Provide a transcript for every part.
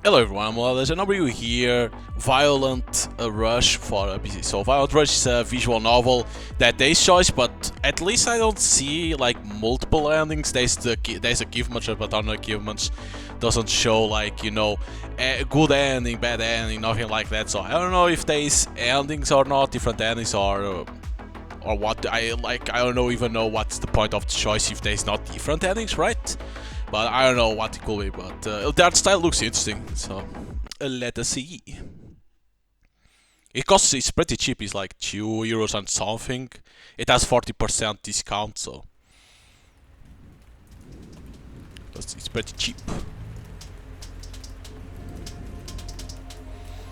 Hello everyone, I'm Wallace and over here, Violent Rush for a PC. So Violent Rush is a visual novel that there's choice, but at least I don't see like multiple endings. There's achievements, but on achievements doesn't show like, a good ending, bad ending, nothing like that. So I don't know if there's endings or not, different endings or what. I don't even know what's the point of the choice if there's not different endings, right? But I don't know what it could be, but the art style looks interesting, so let us see. It's pretty cheap, it's like €2 and something. It has 40% discount, so it's pretty cheap.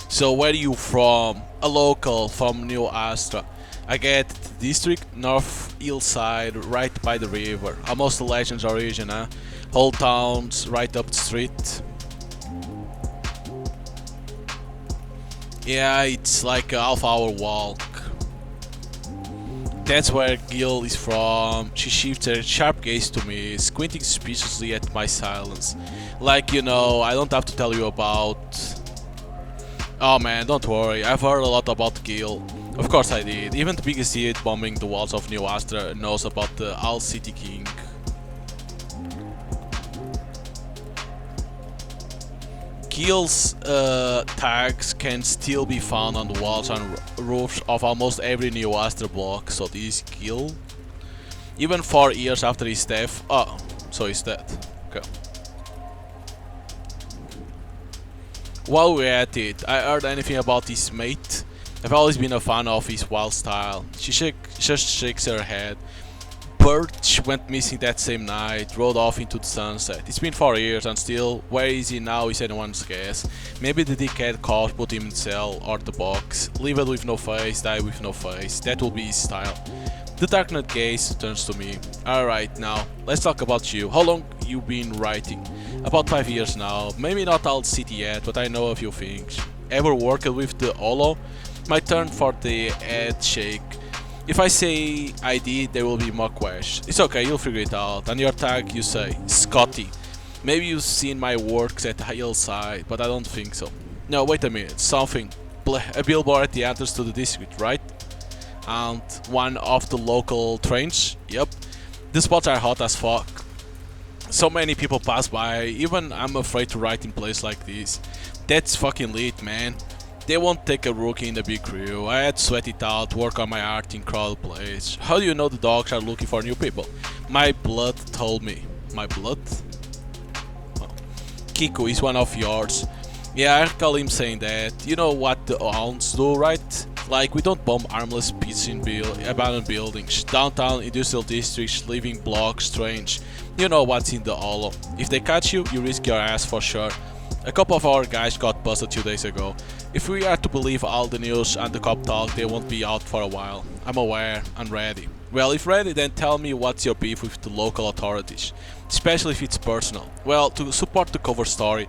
So where are you from? A local from New Astra. I get the district, North Hillside, right by the river. Almost the Legends origin, huh? Whole towns right up the street. Yeah, it's like a half-hour walk. That's where Gil is from. She shifts her sharp gaze to me, squinting suspiciously at my silence. Like, I don't have to tell you about... Oh man, don't worry, I've heard a lot about Gil. Of course I did. Even the biggest idiot bombing the walls of New Astra knows about the All City King. Gil's tags can still be found on the walls and roofs of almost every New Astra block, so this is Gil. Even 4 years after his death. Oh, so he's dead. Okay. While we're at it, I heard anything about his mate? I've always been a fan of his wild style. She just shakes her head. Birch went missing that same night, rode off into the sunset. It's been 4 years and still, where is he now is anyone's guess. Maybe the dickhead caught put him in the cell or the box. Live it with no face, die with no face. That will be his style. The Darknet gaze turns to me. Alright, now, let's talk about you. How long you been writing? About 5 years now. Maybe not all city yet, but I know a few things. Ever worked with the Holo? My turn for the head shake. If I say I did, there will be more questions. It's okay, you'll figure it out. On your tag you say, Scotty. Maybe you've seen my works at Hillside, but I don't think so. No, wait a minute, something. A billboard at the entrance to the district, right? And one of the local trains? Yep. The spots are hot as fuck. So many people pass by, even I'm afraid to write in places like this. That's fucking lit, man. They won't take a rookie in the big crew. I had to sweat it out, work on my art in crowded place. How do you know the dogs are looking for new people? My blood told me. My blood? Oh. Kiku is one of yours. Yeah, I recall him saying that. You know what the Hounds do, right? Like, we don't bomb armless pits in abandoned buildings. Downtown industrial districts, living blocks, strange. You know what's in the Holo. If they catch you, you risk your ass for sure. A couple of our guys got busted 2 days ago. If we are to believe all the news and the cop talk, they won't be out for a while. I'm aware and ready. Well, if ready, then tell me what's your beef with the local authorities. Especially if it's personal. Well, to support the cover story,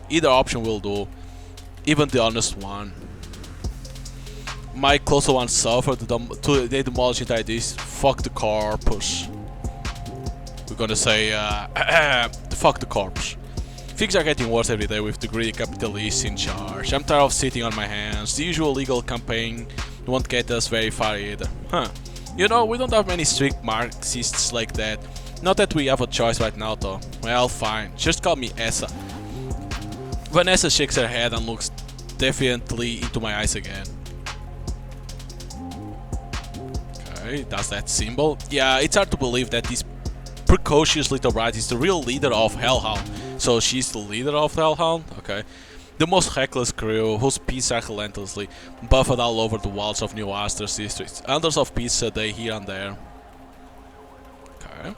either option will do. Even the honest one. My closer ones suffered, they demolished entire this. Fuck the corpus. We're gonna say, fuck the corpse. Things are getting worse every day with the greedy capitalists in charge. I'm tired of sitting on my hands. The usual legal campaign won't get us very far either. Huh. We don't have many strict Marxists like that. Not that we have a choice right now though. Well, fine. Just call me Essa. Vanessa shakes her head and looks defiantly into my eyes again. Okay, that's that symbol. Yeah, it's hard to believe that this precocious little brat is the real leader of Hellhound. So she's the leader of Hellhound? Okay. The most reckless crew, whose pits are relentlessly buffeted all over the walls of New Astra's districts. Hundreds of pits a day here and there. Okay.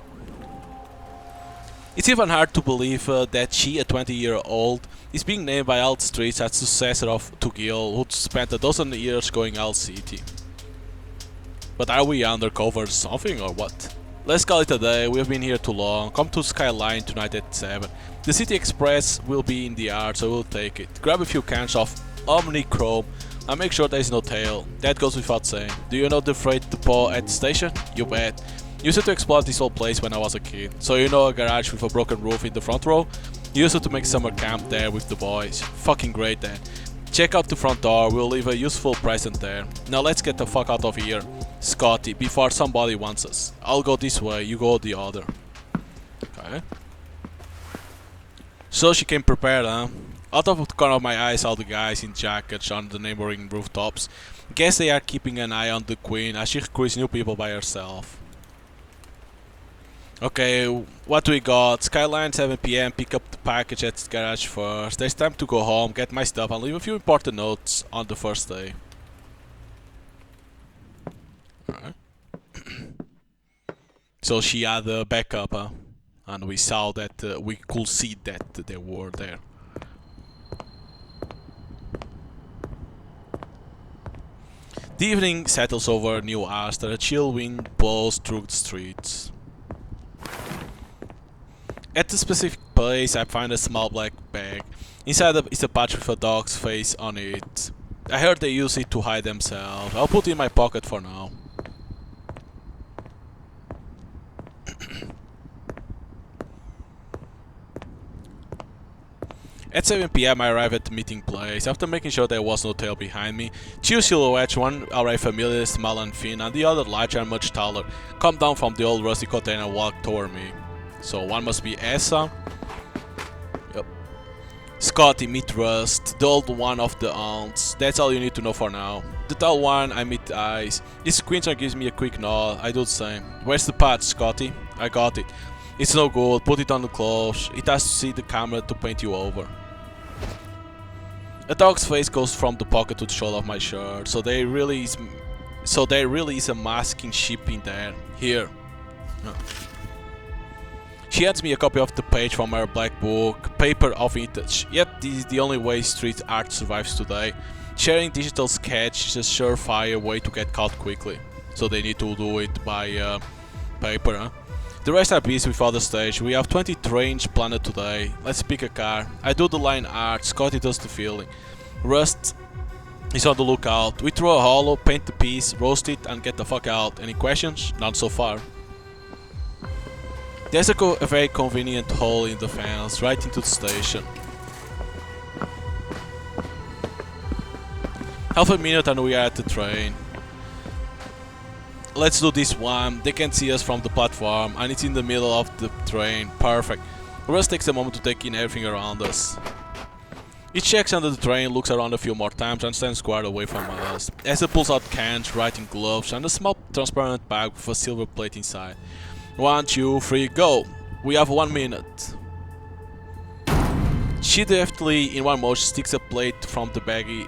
It's even hard to believe that she, a 20-year-old, is being named by all streets as successor to Gil, who spent a dozen years going all city. But are we undercover something or what? Let's call it a day, we've been here too long. Come to Skyline tonight at 7. The City Express will be in the yard, so we'll take it. Grab a few cans of Omnichrome and make sure there's no tail. That goes without saying. Do you know the freight depot at the station? You bet. Used to explore this whole place when I was a kid. So you know a garage with a broken roof in the front row? Used to make summer camp there with the boys. Fucking great there. Check out the front door, we'll leave a useful present there. Now let's get the fuck out of here, Scotty, before somebody wants us. I'll go this way, you go the other. Okay. So she came prepared, huh? Out of the corner of my eye, I saw the guys in jackets on the neighboring rooftops. Guess they are keeping an eye on the queen as she recruits new people by herself. Okay, what we got? Skyline 7 PM, pick up the package at the garage first. There's time to go home, get my stuff and leave a few important notes on the first day. Alright. So she had a backup, huh? And we saw that, we could see that they were there. The evening settles over New Astor, a chill wind blows through the streets. At the specific place I find a small black bag. Inside is a patch with a dog's face on it. I heard they use it to hide themselves. I'll put it in my pocket for now. At 7 PM I arrive at the meeting place. After making sure there was no tail behind me, two silhouettes, one already familiar, small and thin, and the other larger and much taller, come down from the old rusty container and walk toward me. So one must be Essa. Yep. Scotty, meet Rust, the old one of the Hounds. That's all you need to know for now. The tall one, I meet Eyes. This squinter gives me a quick nod. I do the same. Where's the patch, Scotty? I got it. It's no good. Put it on the clothes. It has to see the camera to paint you over. A dog's face goes from the pocket to the shoulder of my shirt. So there really is a masking chip in there. Here. Oh. She hands me a copy of the page from her black book, paper of vintage. Yet this is the only way street art survives today. Sharing digital sketch is a surefire way to get caught quickly. So they need to do it by paper, huh? The rest are busy with other stage. We have 20 trains planned today. Let's pick a car. I do the line art, Scotty does the filling. Rust is on the lookout. We throw a hollow, paint the piece, roast it and get the fuck out. Any questions? None so far. There's a very convenient hole in the fence, right into the station. Half a minute and we are at the train. Let's do this one. They can see us from the platform and it's in the middle of the train. Perfect. Russ takes a moment to take in everything around us. He checks under the train, looks around a few more times and stands squared away from us. Asa pulls out cans, writing gloves and a small transparent bag with a silver plate inside. 1, 2, 3, go! We have 1 minute. She deftly, in one motion, sticks a plate from the baggie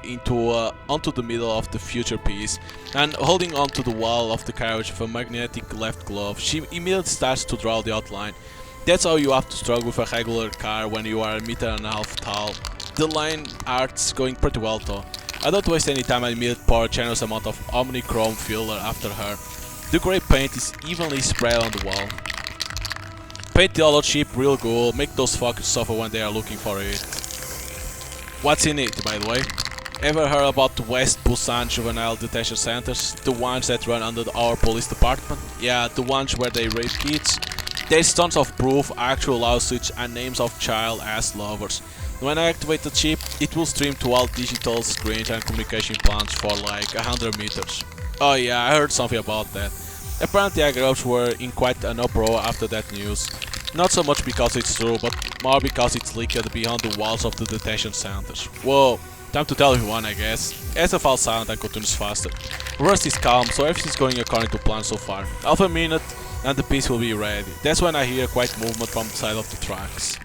onto the middle of the future piece, and holding onto the wall of the carriage with a magnetic left glove, she immediately starts to draw the outline. That's how you have to struggle with a regular car when you are 1.5 meters tall. The line art's going pretty well though. I don't waste any time and immediately pour a generous amount of omnichrome filler after her. The grey paint is evenly spread on the wall. Paint the other chip real good, make those fuckers suffer when they are looking for it. What's in it, by the way? Ever heard about the West Busan juvenile detention centers? The ones that run under our police department? Yeah, the ones where they rape kids? There's tons of proof, actual lawsuits and names of child ass lovers. When I activate the chip, it will stream to all digital screens and communication plans for like 100 meters. Oh yeah, I heard something about that. Apparently Agrabs were in quite an uproar after that news. Not so much because it's true, but more because it's leaked beyond the walls of the detention centers. Whoa, time to tell everyone I guess. As I fall silent and continues faster. Rust is calm, so everything's going according to plan so far. Half a minute and the piece will be ready. That's when I hear quiet movement from the side of the tracks.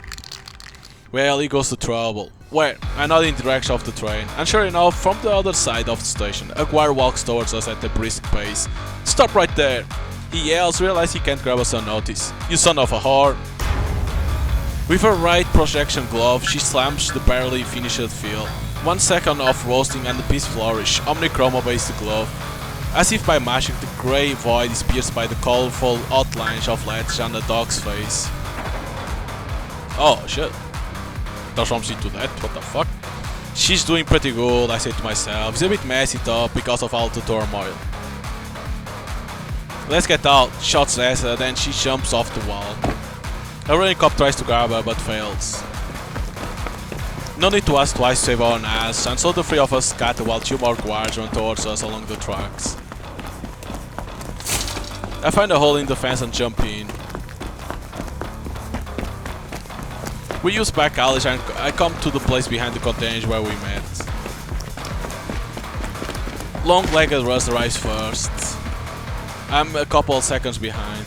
Well, here goes the trouble. Where? I nod in the direction of the train, and sure enough, from the other side of the station, a guard walks towards us at a brisk pace. Stop right there! He yells, realize he can't grab us unnoticed. You son of a whore! With her right projection glove, she slams the barely finished fill. 1 second of roasting and the piece flourish. Omnichrome obeys the glove. As if by magic, the grey void is pierced by the colorful outlines of letters on the dog's face. Oh shit. There's something to that, what the fuck? She's doing pretty good, I say to myself. It's a bit messy though, because of all the turmoil. Let's get out, shouts Asa, then she jumps off the wall. A running cop tries to grab her, but fails. No need to ask twice to save our ass, and so the three of us scatter while two more guards run towards us along the tracks. I find a hole in the fence and jump in. We use back alleys and I come to the place behind the containers where we met. Long-legged Russ arrives first. I'm a couple of seconds behind.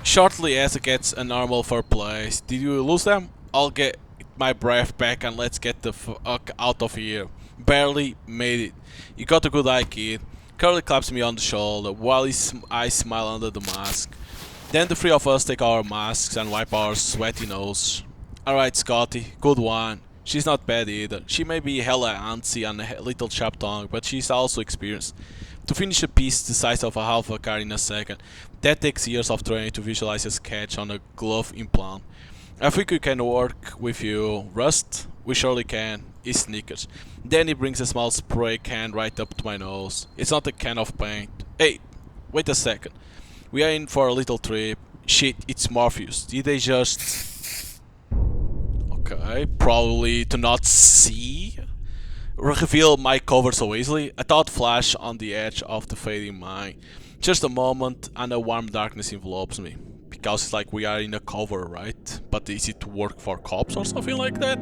Shortly as it gets a normal third place. Did you lose them? I'll get my breath back and let's get the fuck out of here. Barely made it. You got a good eye, kid. Curly claps me on the shoulder while his eyes smile under the mask. Then the three of us take our masks and wipe our sweaty nose. Alright, Scotty, good one. She's not bad either. She may be hella antsy and a little sharp tongue, but she's also experienced. To finish a piece the size of a half a car in a second, that takes years of training to visualize a sketch on a glove implant. I think we can work with you, Rust. We surely can. He snickers. Then he brings a small spray can right up to my nose. It's not a can of paint. Hey, wait a second. We are in for a little trip. Shit, it's Morpheus. Did they just... Okay, probably to not see... reveal my cover so easily. A thought flash on the edge of the fading mind. Just a moment and a warm darkness envelopes me. Because it's like we are in a cover, right? But is it to work for cops or something like that?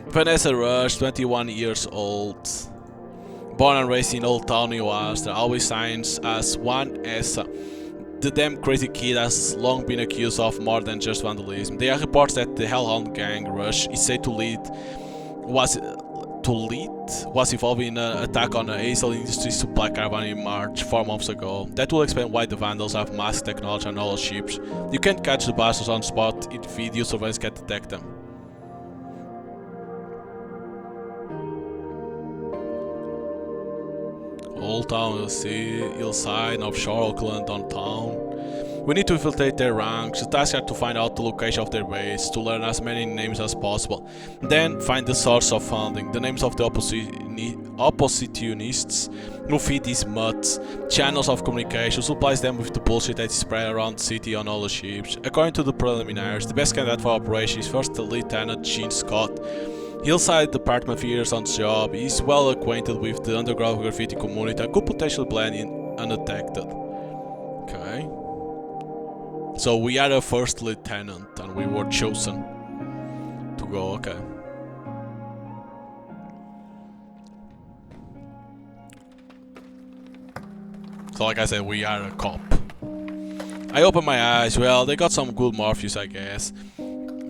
Vanessa Rush, 21 years old. Born and raised in Old Town, New Orleans, always signs as one Essa. The damn crazy kid has long been accused of more than just vandalism. There are reports that the Hellhound gang Rush is said to was involved in an attack on an Hazel Industries supply caravan in March 4 months ago. That will explain why the vandals have massive technology on all ships. You can't catch the bastards on spot if video surveillance can detect them. Old Town, Hillside, North Shore, Oakland, downtown. We need to infiltrate their ranks. The task are to find out the location of their base, to learn as many names as possible. Then find the source of funding, the names of the oppositionists who feed these mutts, channels of communication, supplies them with the bullshit that is spread around the city on all the ships. According to the preliminaries, the best candidate for operation is First Lieutenant Gene Scott. Hillside Department 3 years on the job, he's well acquainted with the underground graffiti community and could potentially blend in undetected. Okay. So we are a first lieutenant and we were chosen to go, okay. So like I said, we are a cop. I open my eyes, well, they got some good Morpheus, I guess.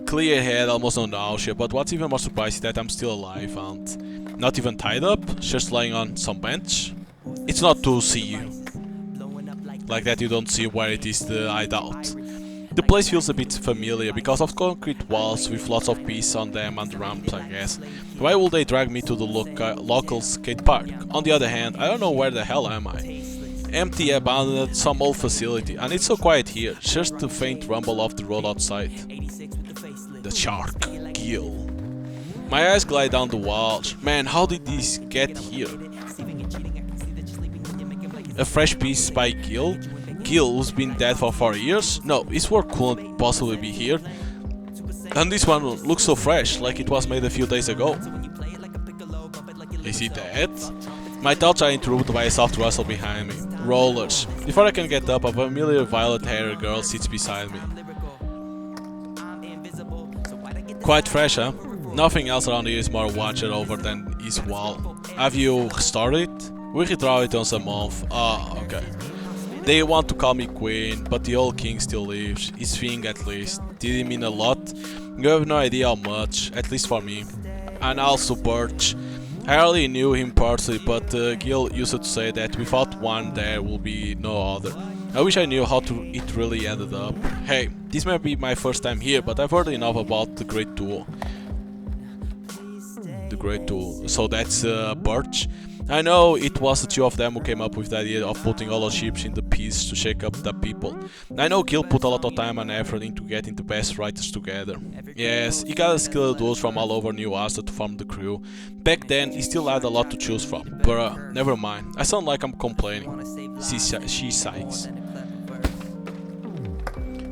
Clear head, almost no nausea, but what's even more surprising is that I'm still alive and not even tied up, just lying on some bench. It's not to see you. Like that you don't see where it is the hideout. The place feels a bit familiar because of concrete walls with lots of pieces on them and ramps, I guess. Why would they drag me to the local skate park? On the other hand, I don't know where the hell am I. Empty, abandoned, some old facility, and it's so quiet here, just the faint rumble of the road outside. The shark, Gil. My eyes glide down the walls. Man, how did this get here? A fresh piece by Gil? Gil, who's been dead for 4 years? No, his work couldn't possibly be here. And this one looks so fresh, like it was made a few days ago. Is he dead? My thoughts are interrupted by a soft rustle behind me. Rollers. Before I can get up, a familiar violet-haired girl sits beside me. Quite fresh, huh? Nothing else around here is more watched over than his wall. Have you restored it? We redraw it once a month. Ah, okay. They want to call me queen, but the old king still lives. His thing at least. Did it mean a lot? You have no idea how much, at least for me. And also Birch. I hardly knew him personally, but Gil used to say that without one there will be no other. I wish I knew how it really ended up. Hey, this may be my first time here, but I've heard enough about the Great Tool. The Great Tool. So that's Birch. I know it was the two of them who came up with the idea of putting all the ships in the piece to shake up the people. I know Gil put a lot of time and effort into getting the best writers together. Yes, he got skilled dudes from all over New Asta to form the crew. Back then, he still had a lot to choose from. Bruh, never mind. I sound like I'm complaining. She sighs.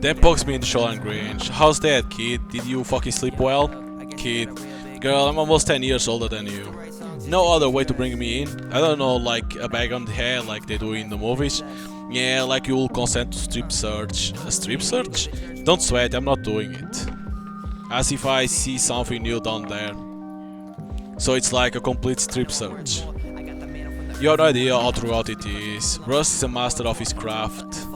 Then pokes me in the shoulder and grins. How's that, kid? Did you fucking sleep well? Kid. Girl, I'm almost 10 years older than you. No other way to bring me in? I don't know, like a bag on the head like they do in the movies? Yeah, like you will consent to strip search. A strip search? Don't sweat, I'm not doing it. As if I see something new down there. So it's like a complete strip search. You have no idea how throughout it is. Russ is a master of his craft.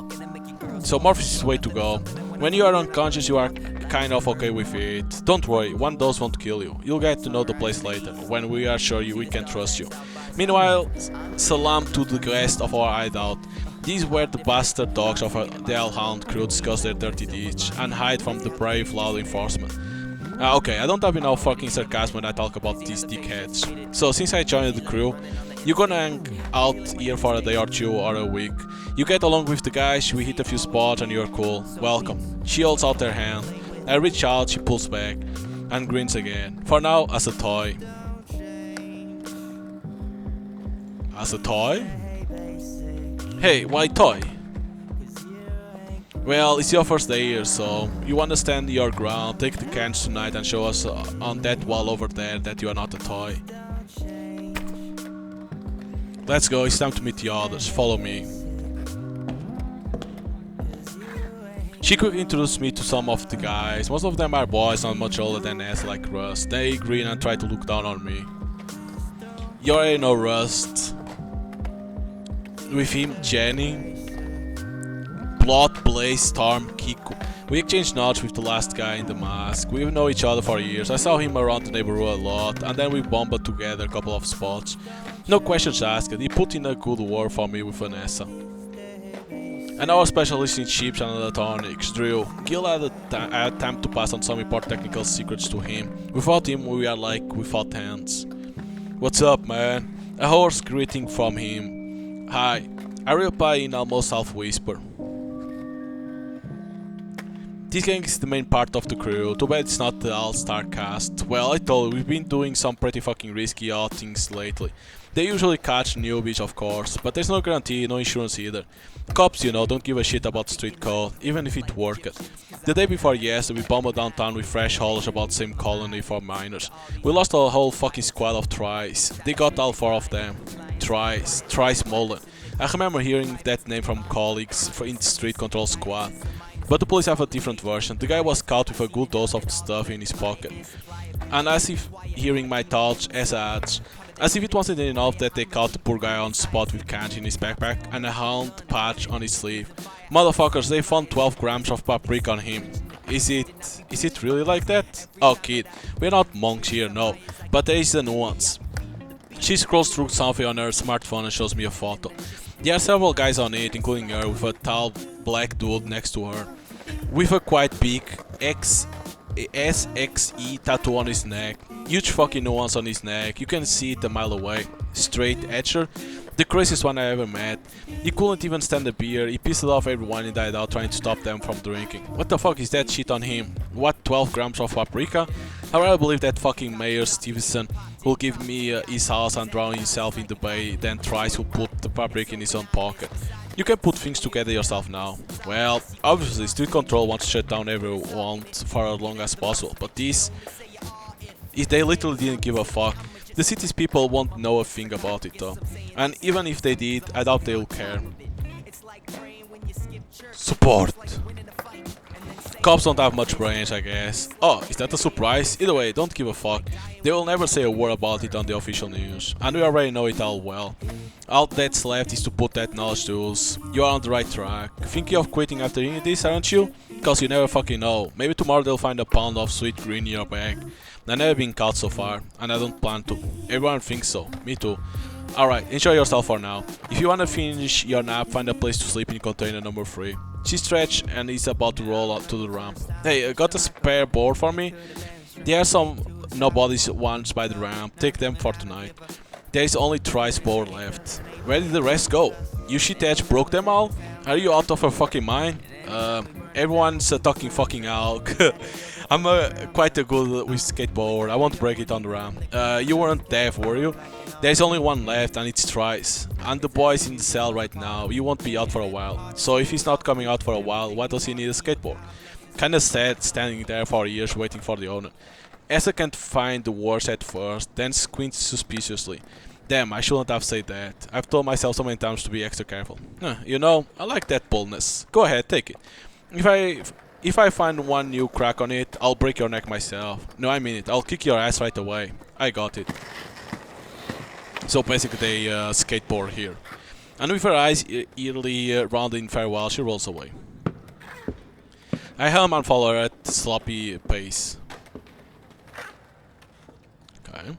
So Morpheus is the way to go. When you are unconscious, you are kind of okay with it. Don't worry, one dose won't kill you. You'll get to know the place later, when we are sure we can trust you. Meanwhile, salam to the rest of our hideout. These were the bastard dogs of the Hound crew discuss their dirty deeds and hide from the brave law enforcement. Okay, I don't have enough fucking sarcasm when I talk about these dickheads. So since I joined the crew, you're gonna hang out here for a day or two or a week. You get along with the guys, we hit a few spots and you're cool. Welcome. She holds out her hand. I reach out, she pulls back and grins again. For now, as a toy. As a toy? Hey, why toy? Well, it's your first day here, so you wanna stand your ground, take the cans tonight and show us on that wall over there that you are not a toy. Let's go, it's time to meet the others, follow me. She quickly introduced me to some of the guys. Most of them are boys, not much older than us, like Rust. They grin and try to look down on me. You already know Rust. With him, Jenny, Blood, Blaze, Storm, Kiku. We exchanged nods with the last guy in the mask. We've known each other for years. I saw him around the neighborhood a lot, and then we bombed together a couple of spots. No questions asked, he put in a good word for me with Vanessa. And our specialist in ships and electronics, Drew. Gil had time to pass on some important technical secrets to him. Without him, we are like without hands. What's up, man? A hoarse greeting from him. Hi. I reply in almost half whisper. This gang is the main part of the crew, too bad it's not the all-star cast. Well, I told you, we've been doing some pretty fucking risky outings lately. They usually catch newbies, of course, but there's no guarantee, no insurance either. Cops, you know, don't give a shit about street code, even if it worked. The day before yesterday, we bombed downtown with fresh haulers about the same colony for miners. We lost a whole fucking squad of tries. They got all 4 of them. Tries Mullen. I remember hearing that name from colleagues in the street control squad. But the police have a different version. The guy was caught with a good dose of the stuff in his pocket. And as if hearing my thoughts as if it wasn't enough that they caught the poor guy on the spot with cans in his backpack and a Hound patch on his sleeve. Motherfuckers, they found 12 grams of paprika on him. Is it really like that? Oh kid, we're not monks here, no. But there is a nuance. She scrolls through something on her smartphone and shows me a photo. There are several guys on it, including her, with a tall black dude next to her. With a quite big SXE tattoo on his neck. Huge fucking nuance on his neck, you can see it a mile away. Straight etcher, the craziest one I ever met. He couldn't even stand a beer, he pissed off everyone in the hideout trying to stop them from drinking. What the fuck is that shit on him? What, 12 grams of paprika? I really believe that fucking Mayor Stevenson will give me his house and drown himself in the bay, then tries to put the paprika in his own pocket. You can put things together yourself now. Well, obviously Street Control wants to shut down everyone for as long as possible, but they literally didn't give a fuck. The city's people won't know a thing about it though. And even if they did, I doubt they'll care. Support. Cops don't have much brains, I guess. Oh, is that a surprise? Either way, don't give a fuck. They will never say a word about it on the official news. And we already know it all well. All that's left is to put that knowledge to use. You are on the right track. Thinking of quitting after hearing this, aren't you? Cause you never fucking know. Maybe tomorrow they'll find a pound of sweet green in your bag. I've never been caught so far, and I don't plan to. Everyone thinks so. Me too. Alright, enjoy yourself for now. If you wanna finish your nap, find a place to sleep in container number 3. She stretched and is about to roll up to the ramp. Hey, got a spare board for me? There are some nobody's ones by the ramp. Take them for tonight. There is only 3 spores left. Where did the rest go? You shit edge broke them all? Are you out of your fucking mind? Everyone's talking fucking out. I'm quite a good with skateboard. I won't break it on the ramp. You weren't deaf, were you? There's only one left and it's Trice. And the boy's in the cell right now. You won't be out for a while. So if he's not coming out for a while, why does he need a skateboard? Kinda sad standing there for years waiting for the owner. Asa can't find the words at first, then squints suspiciously. Damn, I shouldn't have said that. I've told myself so many times to be extra careful. You know, I like that boldness. Go ahead, take it. If I find one new crack on it, I'll break your neck myself. No, I mean it. I'll kick your ass right away. I got it. So basically they skateboard here. And with her eyes eerily round in farewell, she rolls away. I helm and follow her at sloppy pace. Okay.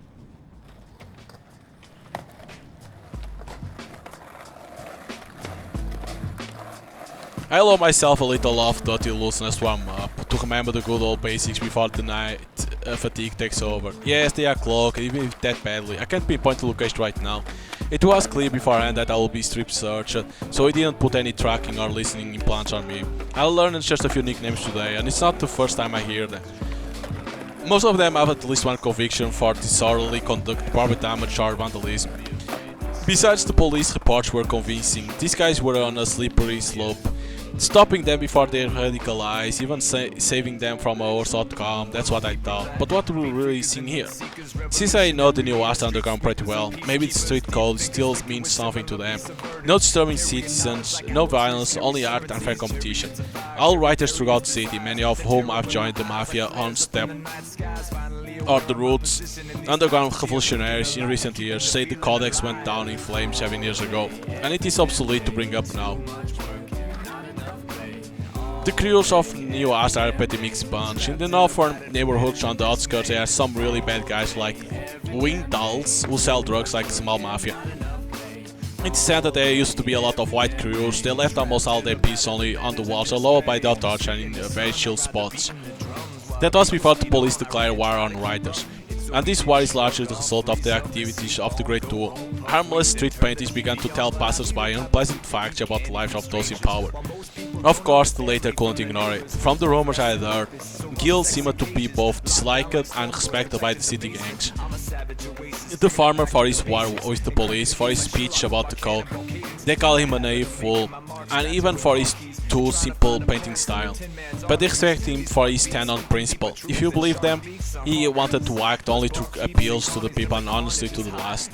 I allow myself a little off-duty looseness to warm up, to remember the good old basics before the night fatigue takes over. Yes, they are cloaked, even if that badly. I can't pinpoint the location right now. It was clear beforehand that I will be strip searched, so he didn't put any tracking or listening implants on me. I learned just a few nicknames today, and it's not the first time I hear them. Most of them have at least one conviction for disorderly conduct, property damage or vandalism. Besides, the police reports were convincing. These guys were on a slippery slope. Stopping them before they radicalize, even saving them from a horse outcome, that's what I thought. But what do we really see here? Since I know the new West Underground pretty well, maybe the street code still means something to them. No disturbing citizens, no violence, only art and fair competition. All writers throughout the city, many of whom have joined the mafia on step or the roots. Underground revolutionaries in recent years say the codex went down in flames 7 years ago, and it is obsolete to bring up now. The crews of New Ars are a pretty mixed bunch. In the northern neighborhoods on the outskirts there are some really bad guys like winged dolls who sell drugs like small mafia. It's said that there used to be a lot of white crews. They left almost all their pieces only on the walls, lower by the torch and in very chill spots. That was before the police declared war on writers. And this war is largely the result of the activities of the Great Duo. Harmless street paintings began to tell passers-by unpleasant facts about the lives of those in power. Of course, the latter couldn't ignore it. From the rumors I had heard, Gil seemed to be both disliked and respected by the city gangs. The farmer for his war with the police, for his speech about the code, they call him a naive fool, and even for his too simple painting style. But they respect him for his stand on principle. If you believe them, he wanted to act only through appeals to the people and honestly to the last.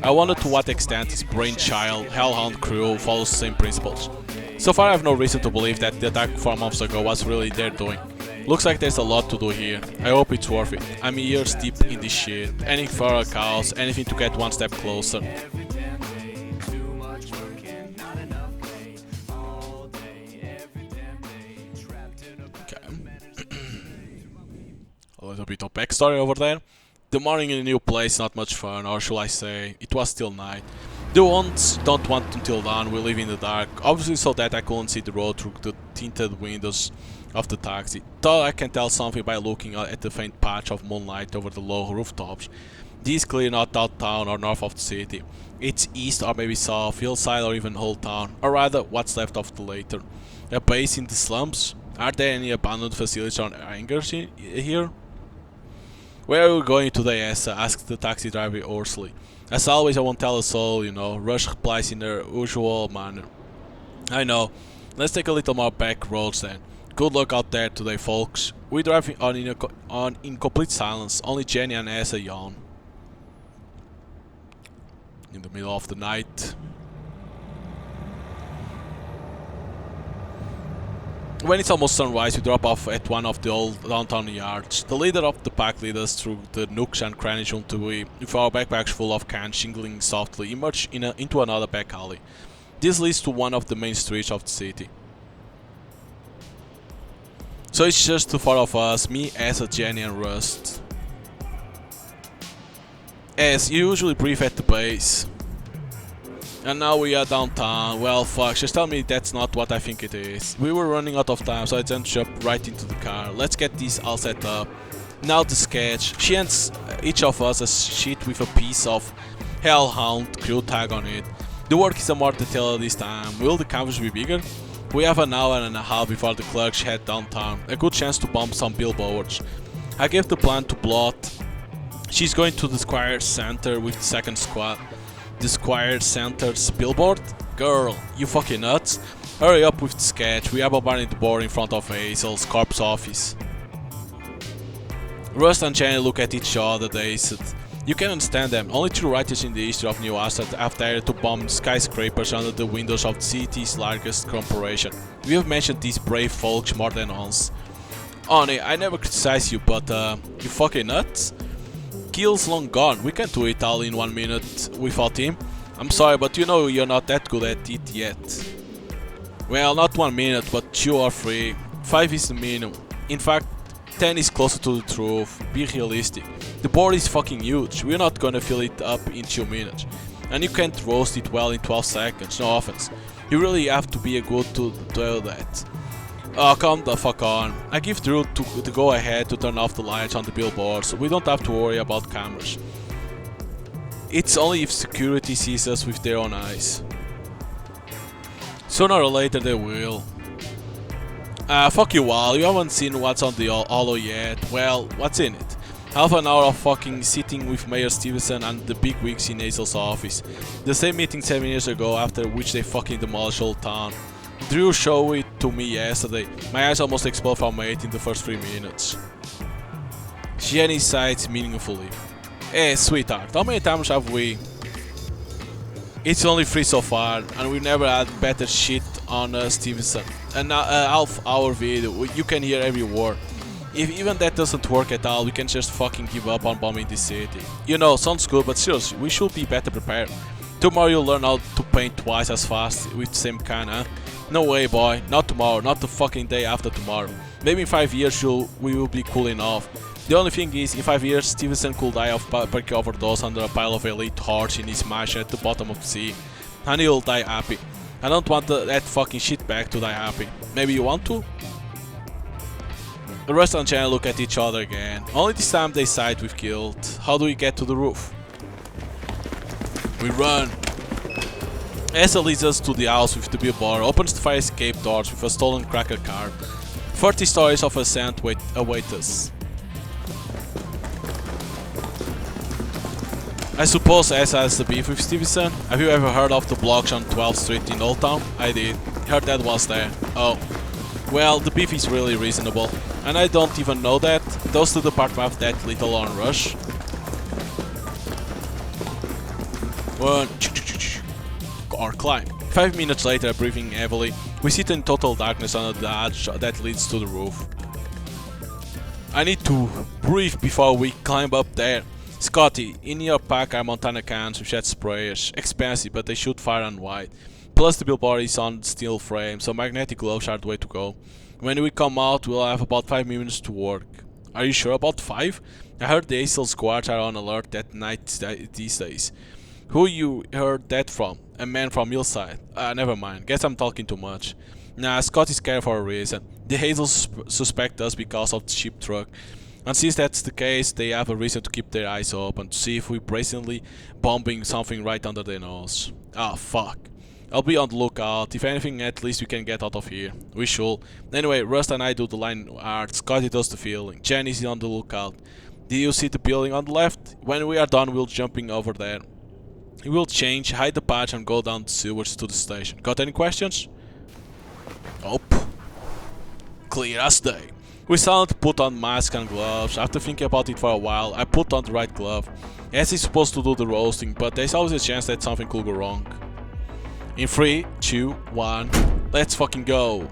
I wonder to what extent his brainchild, Hellhound crew follows the same principles. So far I have no reason to believe that the attack 4 months ago was really their doing. Looks like there's a lot to do here. I hope it's worth it. I'm years deep in this shit. Anything for a cause, anything to get one step closer. A little bit of backstory over there. The morning in a new place, not much fun, or should I say, it was still night. The ones don't want until dawn, we live in the dark, obviously so that I couldn't see the road through the tinted windows of the taxi. Thought I can tell something by looking at the faint patch of moonlight over the low rooftops. This is clearly not downtown or north of the city. It's east or maybe south, hillside or even whole town, or rather what's left of the latter. A base in the slums? Are there any abandoned facilities or hangars here? Where are you going today, Asa? Asked the taxi driver hoarsely. As always, I won't tell a soul, you know. Rush replies in their usual manner. I know. Let's take a little more back roads then. Good luck out there today, folks. We drive on in complete silence. Only Jenny and Asa yawn. In the middle of the night. When it's almost sunrise, we drop off at one of the old downtown yards. The leader of the pack leads us through the nooks and crannies until we, with our backpacks full of cans shingling softly, emerge into another back alley. This leads to one of the main streets of the city. So it's just the four of us, me, Asa, Jenny and Rust. As you usually brief at the base. And now we are downtown. Well, fuck, just tell me that's not what I think it is. We were running out of time, so I then jumped right into the car. Let's get this all set up. Now the sketch. She hands each of us a sheet with a piece of Hell, Hound, crew tag on it. The work is more detailed this time. Will the canvas be bigger? We have an hour and a half before the clerks head downtown. A good chance to bump some billboards. I gave the plan to Blot. She's going to the Squire Center with the second squad. The Squire Center's billboard? Girl, you fucking nuts? Hurry up with the sketch. We are bombarding the board in front of Hazel's corpse office. Rust and Jenny look at each other dazed. You can understand them. Only two writers in the history of New Asset have dared to bomb skyscrapers under the windows of the city's largest corporation. We have mentioned these brave folks more than once. Honey, I never criticize you, but you fucking nuts? Kill's long gone. We can't do it all in 1 minute without him. I'm sorry, but you know you're not that good at it yet. Well, not 1 minute, but 2 or 3. 5 is the minimum. In fact, 10 is closer to the truth. Be realistic. The board is fucking huge. We're not gonna fill it up in 2 minutes. And you can't roast it well in 12 seconds, no offense. You really have to be a good to do that. Oh, come the fuck on. I give Drew the go ahead to turn off the lights on the billboard, so we don't have to worry about cameras. It's only if security sees us with their own eyes. Sooner or later they will. Fuck you all, you haven't seen what's on the holo yet. Well, what's in it? Half an hour of fucking sitting with Mayor Stevenson and the big wigs in Hazel's office. The same meeting 7 years ago, after which they fucking demolished whole town. Drew showed it to me yesterday. My eyes almost exploded from it in the first 3 minutes. Jenny sighs meaningfully. Hey, sweetheart, how many times have we... It's only 3 so far, and we've never had better shit on Stevenson. And half hour video, you can hear every word. If even that doesn't work at all, we can just fucking give up on bombing the city. You know, sounds good, but seriously, we should be better prepared. Tomorrow you'll learn how to paint twice as fast with the same can, huh? No way, boy. Not tomorrow, not the fucking day after tomorrow. Maybe in 5 years we will be cool enough. The only thing is, in 5 years, Stevenson could die of perky overdose under a pile of elite horse in his mash at the bottom of the sea. And he'll die happy. I don't want that fucking shitbag to die happy. Maybe you want to? The rest and Jenna look at each other again. Only this time they side with guilt. How do we get to the roof? We run. Asa leads us to the house with the billboard, opens the fire escape doors with a stolen cracker car. 30 stories of ascent await us. I suppose Asa has the beef with Stevenson. Have you ever heard of the blocks on 12th Street in Old Town? I did. Heard that was there. Oh. Well, the beef is really reasonable. And I don't even know that. Those two departments have that little on rush. One. Or climb. 5 minutes later, breathing heavily, we sit in total darkness under the arch that leads to the roof. I need to breathe before we climb up there. Scotty, in your pack are Montana cans with jet sprayers. Expensive, but they shoot far and wide. Plus the billboard is on steel frame, so magnetic gloves are the way to go. When we come out, we'll have about 5 minutes to work. Are you sure about 5? I heard the ASL squads are on alert at night these days. Who you heard that from? A man from Hillside. Never mind. Guess I'm talking too much. Nah, Scott is scared for a reason. The Hazels suspect us because of the ship truck. And since that's the case, they have a reason to keep their eyes open to see if we're brazenly bombing something right under their nose. Ah, fuck. I'll be on the lookout. If anything, at least we can get out of here. We should. Anyway, Rust and I do the line art. Scotty does the filling. Jenny's on the lookout. Do you see the building on the left? When we are done, we'll jumping over there. We will change, hide the patch, and go down the sewers to the station. Got any questions? Nope. Clear as day. We silently put on mask and gloves. After thinking about it for a while, I put on the right glove. As is supposed to do the roasting, but there's always a chance that something could go wrong. In 3, 2, 1, let's fucking go.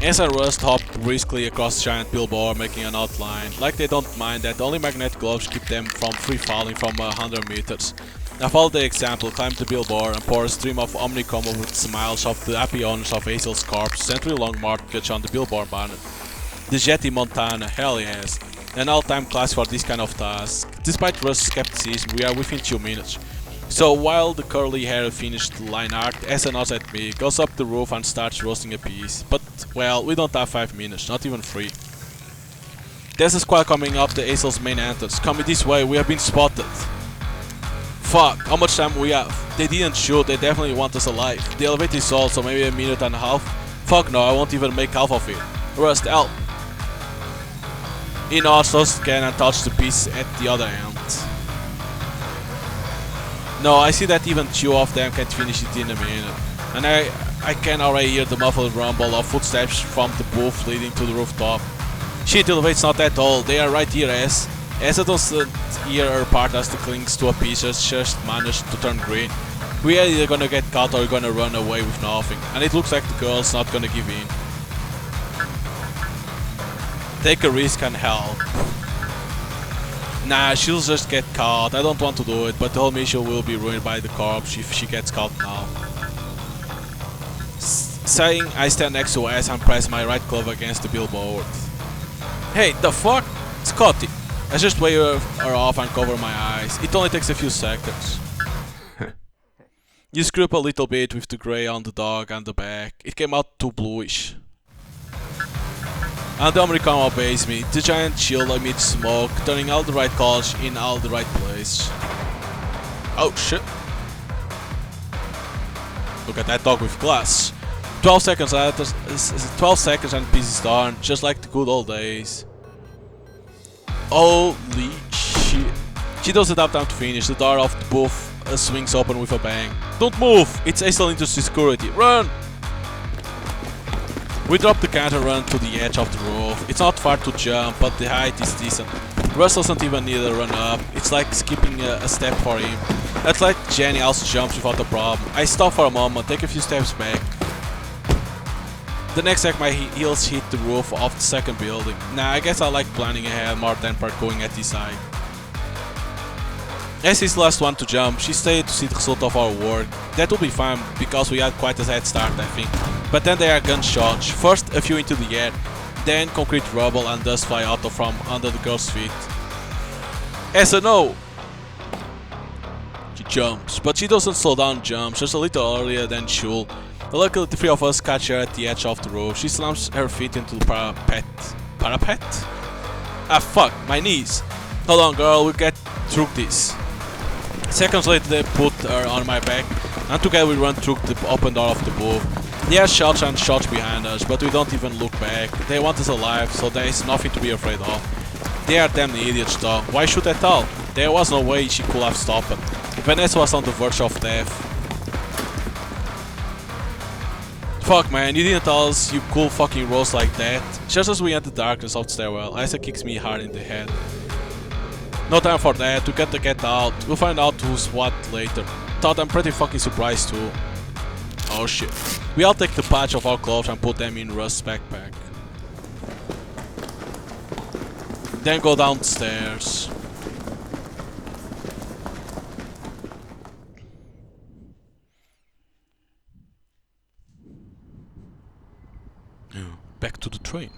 As and Rust hop briskly across the giant billboard, making an outline. Like they don't mind that only magnetic gloves keep them from free falling from 100 meters. I follow the example, climb the billboard, and pour a stream of Omnicom over the smiles of the happy owners of Hazel's Corp's century-long mortgage on the billboard banner. The Jetty Montana, hell yes. An all-time class for this kind of task. Despite Rust's skepticism, we are within 2 minutes. So while the curly-haired finished the line art, Asa nods at me, goes up the roof and starts roasting a piece. But, well, we don't have 5 minutes, not even 3. There's a squad coming up the Acel's main entrance. Coming this way, we have been spotted. Fuck, how much time we have? They didn't shoot, they definitely want us alive. The elevator is all, so maybe a minute and a half. Fuck no, I won't even make half of it. Rust, help. He nods, throws the can and touches the piece at the other end. No, I see that even two of them can't finish it in a minute. And I can already hear the muffled rumble of footsteps from the booth leading to the rooftop. Shit, the elevator's not that tall, they are right here as I don't hear her part as the clings to a piece just managed to turn green. We are either gonna get caught or gonna run away with nothing. And it looks like the girl's not gonna give in. Take a risk and help. Nah, she'll just get caught. I don't want to do it, but the whole mission will be ruined by the corpse if she gets caught now. Saying, I stand next to S and press my right glove against the billboard. Hey, the fuck? Scotty. I just wave her off and cover my eyes. It only takes a few seconds. You screw up a little bit with the grey on the dog and the back. It came out too bluish. And the American obeys me. The giant shield emits smoke, turning all the right colors in all the right place. Oh shit. Look at that dog with glass. 12 seconds later, 12 seconds and the piece is done, just like the good old days. Holy shit. She doesn't have time to finish. The door of the booth swings open with a bang. Don't move! It's Acel Industries security. Run! We drop the can and run to the edge of the roof. It's not far to jump, but the height is decent. Russ doesn't even need a run up. It's like skipping a step for him. That's like Jenny also jumps without a problem. I stop for a moment, take a few steps back. The next second my heels hit the roof of the second building. Nah, I guess I like planning ahead more than parkouring at this side. As is the last one to jump, she stayed to see the result of our work. That will be fine, because we had quite a head start, I think. But then there are gunshots, first a few into the air, then concrete rubble and dust fly out from under the girl's feet. S&O! She jumps, but she doesn't slow down jumps, just a little earlier than she'll. Luckily the three of us catch her at the edge of the roof. She slams her feet into the parapet. Parapet? Ah fuck, my knees! Hold on girl, we'll get through this. Seconds later they put her on my back, and together we run through the open door of the booth. There are shots and shots behind us, but we don't even look back. They want us alive, so there is nothing to be afraid of. They are damn idiots though. Why shoot at all? There was no way she could have stopped it. Vanessa was on the verge of death. Fuck man, you didn't tell us you could fucking roast like that. Just as we enter the darkness of the stairwell, Isa kicks me hard in the head. No time for that, we gotta get out. We'll find out who's what later. Thought I'm pretty fucking surprised too. Oh shit. We all take the patch of our clothes and put them in Rust's backpack. Then go downstairs. Back to the train.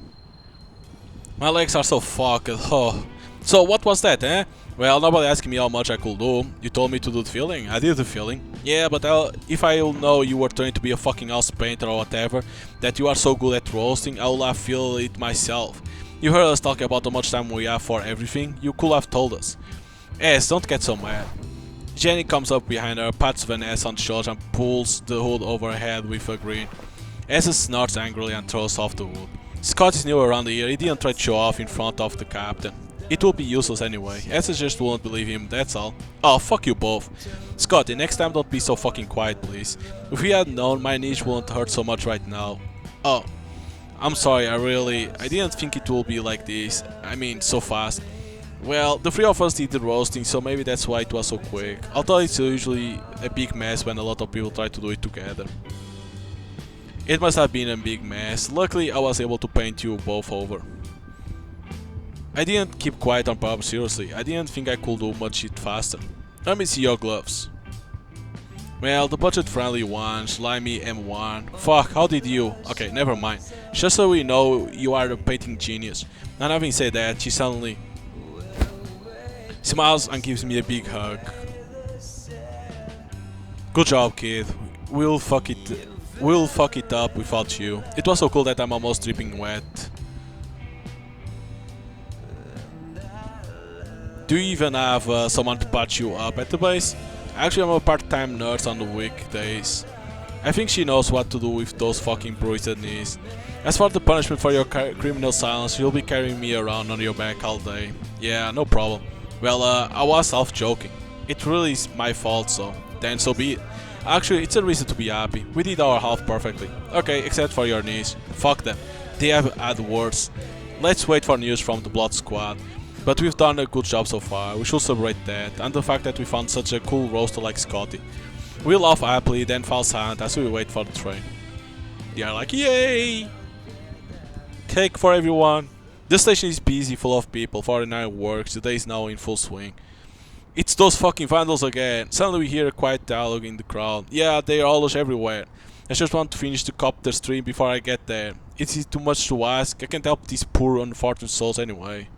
My legs are so fucked. Oh. So what was that, eh? Well, nobody asked me how much I could do. You told me to do the filling. I did the filling. Yeah, but if I will know you were trying to be a fucking house painter or whatever, that you are so good at roasting, I will have feel it myself. You heard us talking about how much time we have for everything. You could have told us. Yes, don't get so mad. Jenny comes up behind her, pats Vanessa on the shoulder and pulls the hood over her head with a grin. Asa snorts angrily and throws off the hood. Scott is new around here. He didn't try to show off in front of the captain. It will be useless anyway. Asa just won't believe him, that's all. Oh, fuck you both. Scotty, next time don't be so fucking quiet, please. If we had known, my knees wouldn't hurt so much right now. Oh, I'm sorry, I didn't think it would be like this. I mean, so fast. Well, the three of us did the roasting, so maybe that's why it was so quick. Although it's usually a big mess when a lot of people try to do it together. It must have been a big mess. Luckily, I was able to paint you both over. I didn't keep quiet on purpose, seriously. I didn't think I could do much shit faster. Let me see your gloves. Well, the budget-friendly one, slimy M1. Fuck, how did you? Okay, never mind. Just so we know, you are a painting genius. And having said that, she suddenly smiles and gives me a big hug. Good job, kid. We'll fuck it up without you. It was so cool that I'm almost dripping wet. Do you even have someone to patch you up at the base? Actually, I'm a part-time nurse on the weekdays. I think she knows what to do with those fucking bruised knees. As for the punishment for your criminal silence, you'll be carrying me around on your back all day. Yeah, no problem. Well, I was half-joking. It really is my fault, so then so be it. Actually, it's a reason to be happy. We did our half perfectly. Okay, except for your knees. Fuck them. They have had worse. Let's wait for news from the Blood Squad. But we've done a good job so far. We should celebrate that, and the fact that we found such a cool roaster like Scotty. We laugh happily, then fall silent as we wait for the train. They are like, yay! Cake for everyone. The station is busy, full of people. 49 works. The day is now in full swing. It's those fucking vandals again. Suddenly we hear a quiet dialogue in the crowd. Yeah, they are always everywhere. I just want to finish the copter stream before I get there. Is it too much to ask? I can't help these poor unfortunate souls anyway.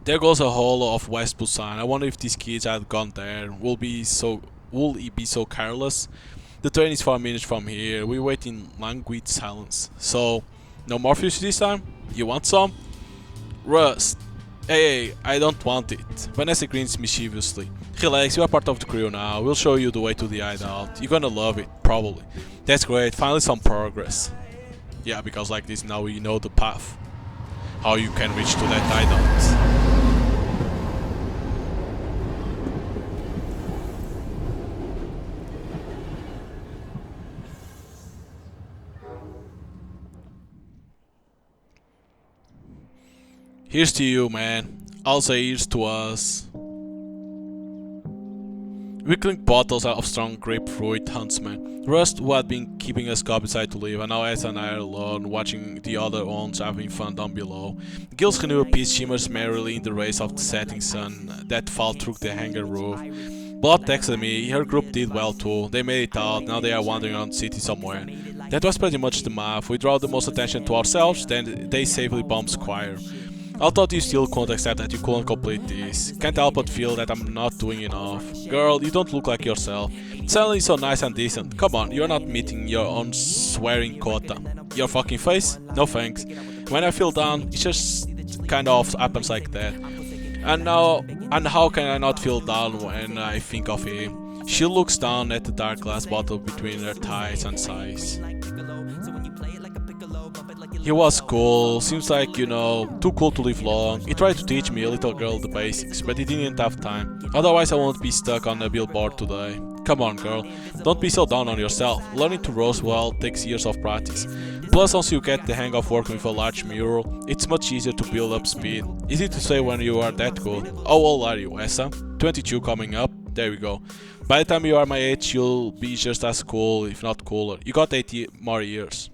There goes a holo of West Busan. I wonder if these kids had gone there. Will he be so careless? The train is 4 minutes from here. We wait in languid silence. So, no Morpheus this time? You want some? Rust. Hey, I don't want it. Vanessa grins mischievously. Relax, you are part of the crew now. We'll show you the way to the hideout. You're gonna love it, probably. That's great, finally some progress. Yeah, because like this now we know the path. How you can reach to that hideout. Here's to you, man. I'll say here's to us. We clink bottles of strong grapefruit huntsman. Rust, who had been keeping us cup decided to leave, and now Ed and I are alone, watching the other ones having fun down below. Gil's canoe piece shimmers merrily in the rays of the setting sun that fall through the hangar roof. Blood texted me, her group did well too, they made it out, now they are wandering around the city somewhere. That was pretty much the math. We draw the most attention to ourselves, then they safely bomb Squire. I thought you still couldn't accept that you couldn't complete this. Can't help but feel that I'm not doing enough. Girl, you don't look like yourself. Suddenly so nice and decent. Come on, you're not meeting your own swearing quota. Your fucking face? No thanks. When I feel down, it just kind of happens like that. And how can I not feel down when I think of him? She looks down at the dark glass bottle between her thighs and sighs. He was cool, seems like, you know, too cool to live long. He tried to teach me, a little girl, the basics, but he didn't have time. Otherwise I won't be stuck on a billboard today. Come on, girl, don't be so down on yourself. Learning to roast well takes years of practice. Plus, once you get the hang of working with a large mural, it's much easier to build up speed. Easy to say when you are that good. How old are you, Essa? 22 coming up? There we go. By the time you are my age, you'll be just as cool, if not cooler. You got 80 more years.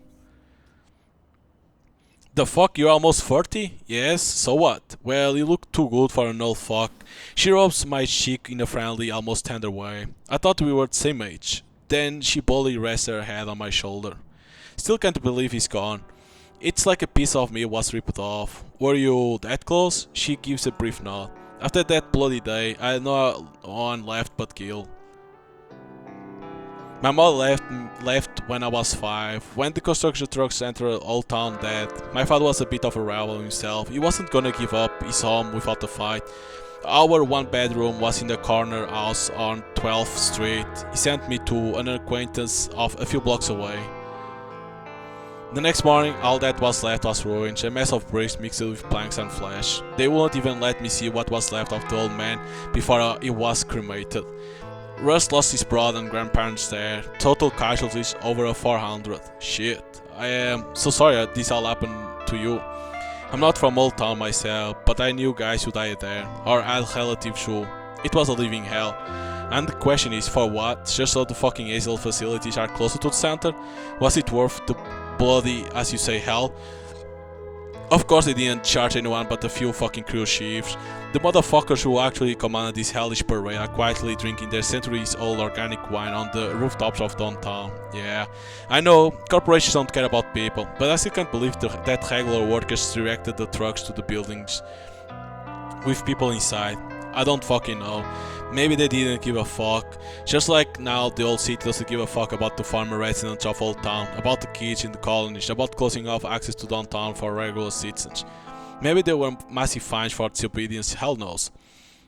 The fuck, you're almost 30? Yes, so what? Well, you look too good for an old fuck. She rubs my cheek in a friendly, almost tender way. I thought we were the same age. Then she boldly rests her head on my shoulder. Still can't believe he's gone. It's like a piece of me was ripped off. Were you that close? She gives a brief nod. After that bloody day, I had no one left but Gil. My mother left when I was 5. When the construction trucks entered Old Town dead, my father was a bit of a rebel himself. He wasn't gonna give up his home without a fight. Our one bedroom was in the corner house on 12th Street. He sent me to an acquaintance of a few blocks away. The next morning, all that was left was ruins, a mess of bricks mixed with planks and flesh. They wouldn't even let me see what was left of the old man before he was cremated. Rust lost his brother and grandparents there. Total casualties over 400. Shit. I am so sorry this all happened to you. I'm not from Old Town myself, but I knew guys who died there, or had relatives who. It was a living hell. And the question is, for what? Just so the fucking ASL facilities are closer to the center? Was it worth the bloody, as you say, hell? Of course they didn't charge anyone but a few fucking crew chiefs. The motherfuckers who actually commanded this hellish parade are quietly drinking their centuries-old organic wine on the rooftops of downtown. Yeah, I know, corporations don't care about people, but I still can't believe that regular workers directed the trucks to the buildings with people inside. I don't fucking know. Maybe they didn't give a fuck. Just like now the old city doesn't give a fuck about the farmer residents of Old Town, about the kids in the colonies, about closing off access to downtown for regular citizens. Maybe there were massive fines for disobedience, hell knows.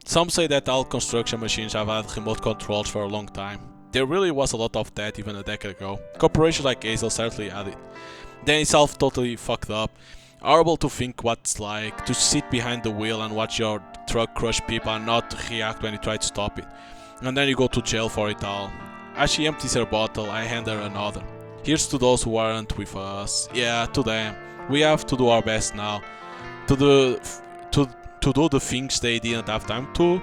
Some say that all construction machines have had remote controls for a long time. There really was a lot of that even a decade ago. Corporations like Hazel certainly had it. Then itself totally fucked up. Horrible to think what it's like to sit behind the wheel and watch your truck crush people and not react when you try to stop it. And then you go to jail for it all. As she empties her bottle, I hand her another. Here's to those who aren't with us. Yeah, to them. We have to do our best now. To do, to, to do the things they didn't have time to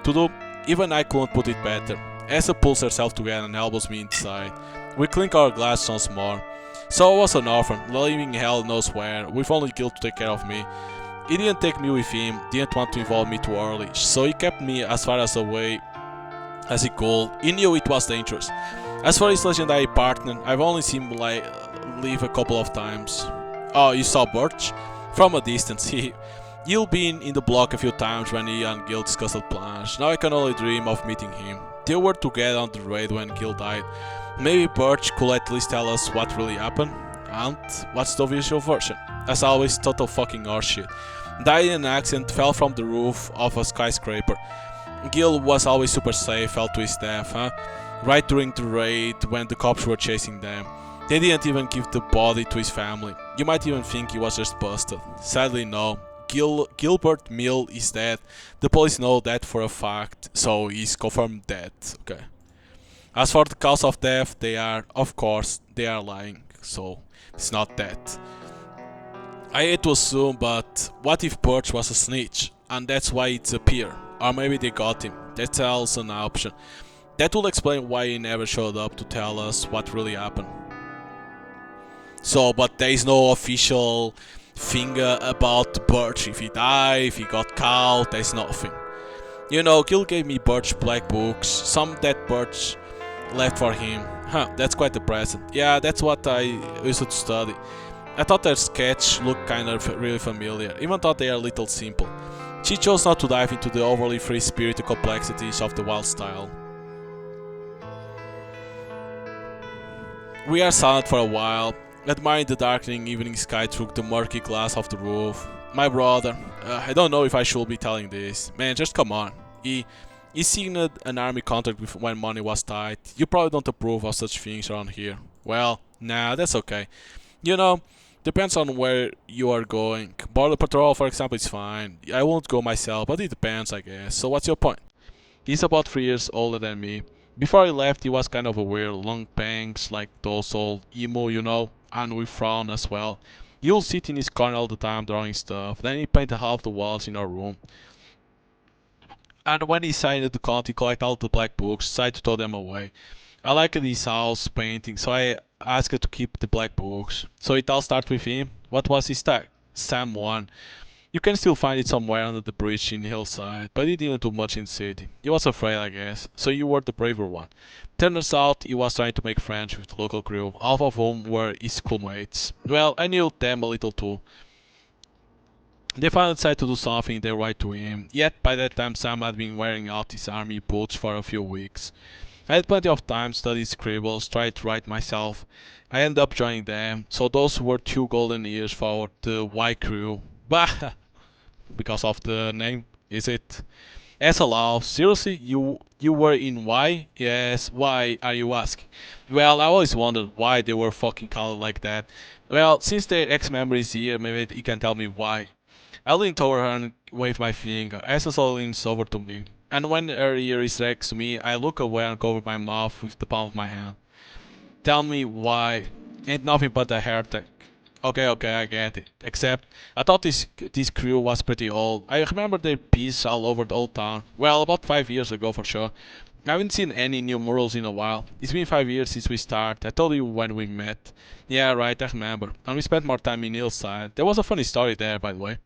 do. Even I couldn't put it better. Asa pulls herself together and elbows me inside. We clink our glass once more. So I was an orphan, living hell knows where, with only Gil to take care of me. He didn't take me with him, didn't want to involve me too early, so he kept me as far as away as he could. He knew it was dangerous. As for his legendary partner, I've only seen him leave a couple of times. Oh, you saw Birch? From a distance, he'll been in the block a few times when he and Gil discussed plans. Now I can only dream of meeting him. They were together on the raid when Gil died. Maybe Birch could at least tell us what really happened. And what's the official version? As always, total fucking horseshit. Died in an accident, fell from the roof of a skyscraper. Gil was always super safe, fell to his death, huh? Right during the raid when the cops were chasing them. They didn't even give the body to his family. You might even think he was just busted. Sadly, no. Gilbert Mill is dead. The police know that for a fact, so he's confirmed dead. Okay. As for the cause of death, of course, they are lying, so it's not that. I hate to assume, but what if Birch was a snitch, and that's why it's a peer? Or maybe they got him. That's also an option. That will explain why he never showed up to tell us what really happened. So, but there is no official thing about Birch. If he died, if he got caught, there's nothing. You know, Gil gave me Birch black books, some that Birch left for him. Huh, that's quite a present. Yeah, that's what I used to study. I thought their sketch looked kind of really familiar, even though they are a little simple. She chose not to dive into the overly free-spirited complexities of the wild style. We are silent for a while, admiring the darkening evening sky through the murky glass of the roof. My brother, I don't know if I should be telling this. Man, just come on. He signed an army contract when money was tight. You probably don't approve of such things around here. Well, nah, that's okay. You know, depends on where you are going. Border patrol, for example, is fine. I won't go myself, but it depends, I guess. So what's your point? He's about 3 years older than me. Before he left, he was kind of a weird, long bangs, like those old emo, you know, and with frown as well. He'll sit in his corner all the time drawing stuff. Then he painted half the walls in our room. And when he signed the contract, he collected all the black books, decided to throw them away. I liked his house painting, so I asked to keep the black books. So it all started with him. What was his tag? Sam 1. You can still find it somewhere under the bridge in Hillside, but he didn't do much in the city. He was afraid, I guess, so you were the braver one. Turns out he was trying to make friends with the local crew, half of whom were his schoolmates. Well, I knew them a little too. They finally decided to do something they right to him, yet by that time Sam had been wearing out his army boots for a few weeks. I had plenty of time, studied scribbles, tried to write myself. I ended up joining them, so those were 2 golden years for the Y crew. Bah! Because of the name, is it? As a laugh, seriously, you were in Y? Yes, why are you asking? Well, I always wondered why they were fucking called like that. Well, since their ex-member is here, maybe he can tell me why. I leaned over her and waved my finger. Asa leans over to me. And when her ear is next to me, I look away and cover my mouth with the palm of my hand. Tell me why. Ain't nothing but a heretic. Okay, I get it. Except, I thought this crew was pretty old. I remember their piece all over the old town. Well, about 5 years ago for sure. I haven't seen any new murals in a while. It's been 5 years since we started. I told you when we met. Yeah, right, I remember. And we spent more time in Hillside. There was a funny story there, by the way.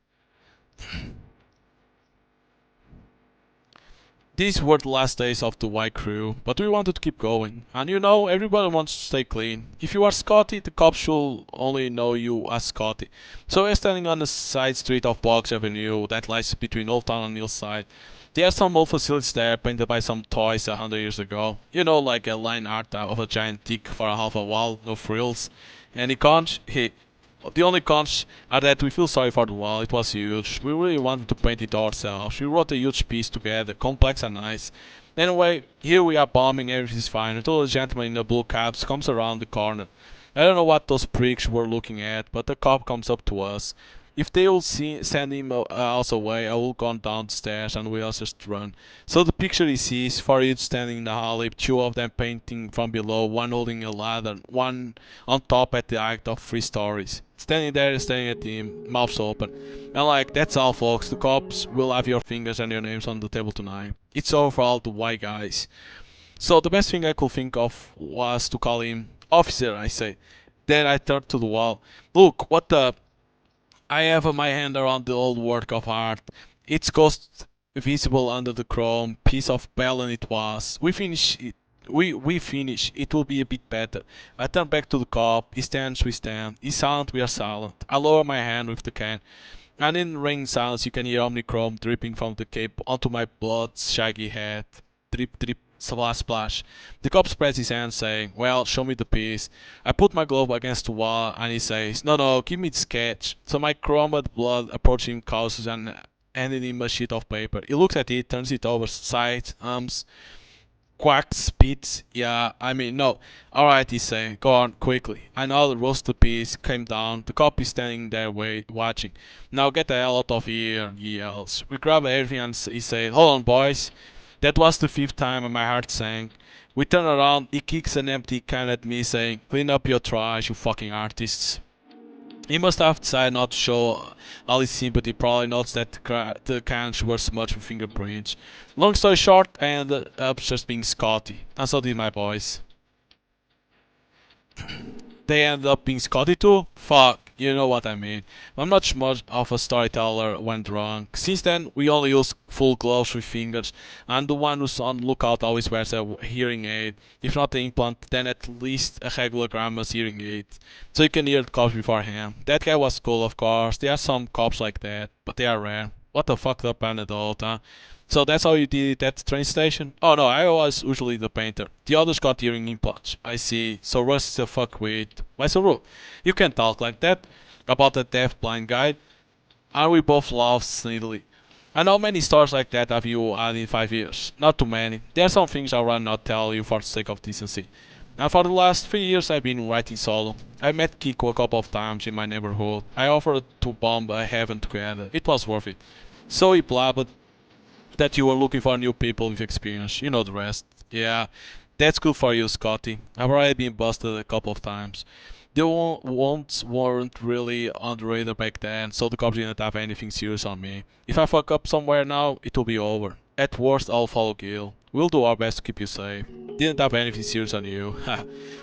These were the last days of the white crew, but we wanted to keep going. And you know, everybody wants to stay clean. If you are Scotty, the cops should only know you as Scotty. So we're standing on the side street of Box Avenue that lies between Old Town and Hillside. There are some old facilities there painted by some toys 100 years ago. You know, like a line art of a giant dick for a half a wall, no frills. Any conch? The only cons are that we feel sorry for the wall. It was huge. We really wanted to paint it ourselves. We wrote a huge piece together, complex and nice. Anyway, here we are bombing, everything's fine, until a gentleman in a blue cap comes around the corner. I don't know what those pricks were looking at, but the cop comes up to us. If they will send him else away, I will go down the stairs and we'll just run. So the picture he sees, for each standing in the hallway, two of them painting from below, one holding a ladder, one on top at the height of 3 stories. Standing there staring at him, mouths open. And like, that's all folks, the cops will have your fingers and your names on the table tonight. It's over for all the white guys. So the best thing I could think of was to call him officer, I say. Then I turned to the wall. Look, what the... I have my hand around the old work of art. Its ghost visible under the chrome, piece of balloon it was. We finish it. We finish. It will be a bit better. I turn back to the cop. He stands, we stand. He's silent, we are silent. I lower my hand with the can. And in rain silence you can hear omnichrome dripping from the cape onto my blood shaggy head. Drip, drip, splash, splash. The cop spreads his hand saying, well, show me the piece. I put my glove against the wall and he says, no, no, give me the sketch. So my chromed blood approaches him cautious and handed him a sheet of paper. He looks at it, turns it over, sighs, quacks, spits. Yeah, I mean, no. Alright, he said, go on, quickly. I now the roasted piece came down. The cop is standing there watching. Now get the hell out of here, he yells. We grab everything and he said, hold on, boys. That was the 5th time and my heart sank. We turn around, he kicks an empty can at me saying, clean up your trash, you fucking artists. He must have decided not to show all his sympathy, probably noticed that the cans were smudged with fingerprints. Long story short, I ended up just being Scotty, and so did my boys. They ended up being Scotty too? Fuck, you know what I mean. I'm not much of a storyteller when drunk. Since then, we only use full gloves with fingers, and the one who's on lookout always wears a hearing aid. If not the implant, then at least a regular grandma's hearing aid. So you can hear the cops beforehand. That guy was cool, of course. There are some cops like that, but they are rare. What a fucked up anecdote, huh? So that's how you did it at the train station? Oh no, I was usually the painter. The others got hearing implants. I see. So Russ is a fuckwit. Why so rude? You can't talk like that about that deaf blind guy. And we both laughed sneakily. And how many stores like that have you had in 5 years? Not too many. There are some things I'd rather not tell you for the sake of decency. And for the last 3 years I've been writing solo. I met Kiko a couple of times in my neighborhood. I offered to bomb a heaven together. It was worth it. So he blabbed that you were looking for new people with experience. You know the rest. Yeah, that's good for you, Scotty. I've already been busted a couple of times. The wounds weren't really on the radar back then, so the cops didn't have anything serious on me. If I fuck up somewhere now, it'll be over. At worst, I'll follow Gil. We'll do our best to keep you safe. Didn't have anything serious on you.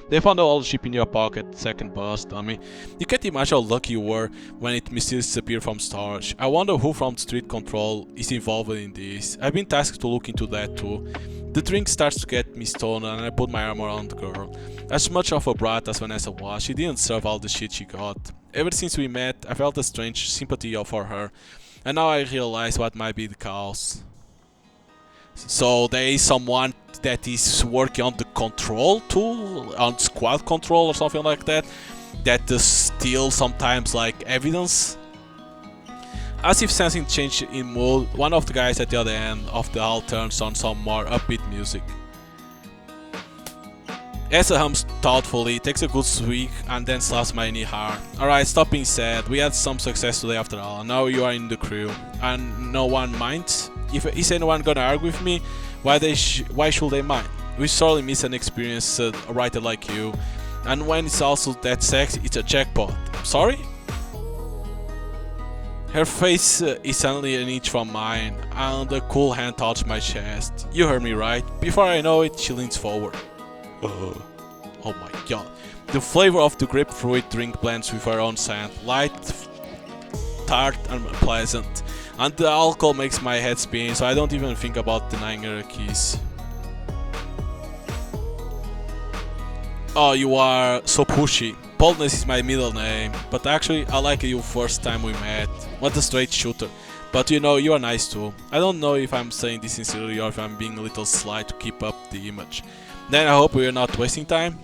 They found the old chip in your pocket, second bust, dummy. You can't imagine how lucky you were when it mysteriously disappeared from storage. I wonder who from street control is involved in this. I've been tasked to look into that too. The drink starts to get me stoned and I put my arm around the girl. As much of a brat as Vanessa was, she didn't serve all the shit she got. Ever since we met, I felt a strange sympathy for her. And now I realize what might be the cause. So there is someone that is working on the control tool, on squad control or something like that, that steals sometimes like evidence. As if sensing change in mood, one of the guys at the other end of the hall turns on some more upbeat music. Asa hums thoughtfully, takes a good swig, and then slaps my knee hard. Alright, stop being sad, we had some success today after all, and now you are in the crew. And no one minds? If is anyone gonna argue with me? Why should they mind? We sorely miss an experienced writer like you. And when it's also that sexy, it's a jackpot. Sorry? Her face is suddenly an inch from mine, and a cool hand touched my chest. You heard me right. Before I know it, she leans forward. Oh my god. The flavor of the grapefruit drink blends with her own scent. Light, tart and pleasant. And the alcohol makes my head spin, so I don't even think about denying her a kiss. Oh, you are so pushy. Boldness is my middle name, but actually I like you first time we met. What a straight shooter. But you know, you are nice too. I don't know if I'm saying this sincerely or if I'm being a little sly to keep up the image. Then I hope we are not wasting time.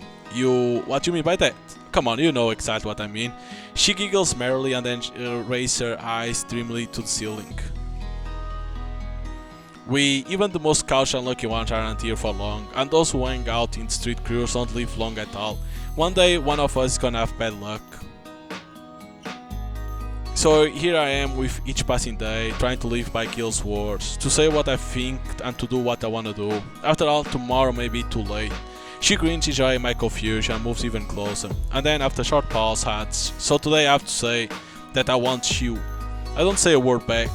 What you mean by that? Come on, you know exactly what I mean. She giggles merrily and then raises her eyes dreamily to the ceiling. Even the most couch unlucky ones aren't here for long, and those who hang out in street crews don't live long at all. One day, one of us is gonna have bad luck. So here I am with each passing day, trying to live by Gil's words, to say what I think and to do what I wanna do. After all, tomorrow may be too late. She grins, enjoying my confusion, and moves even closer, and then after a short pause adds, so today I have to say that I want you. I don't say a word back.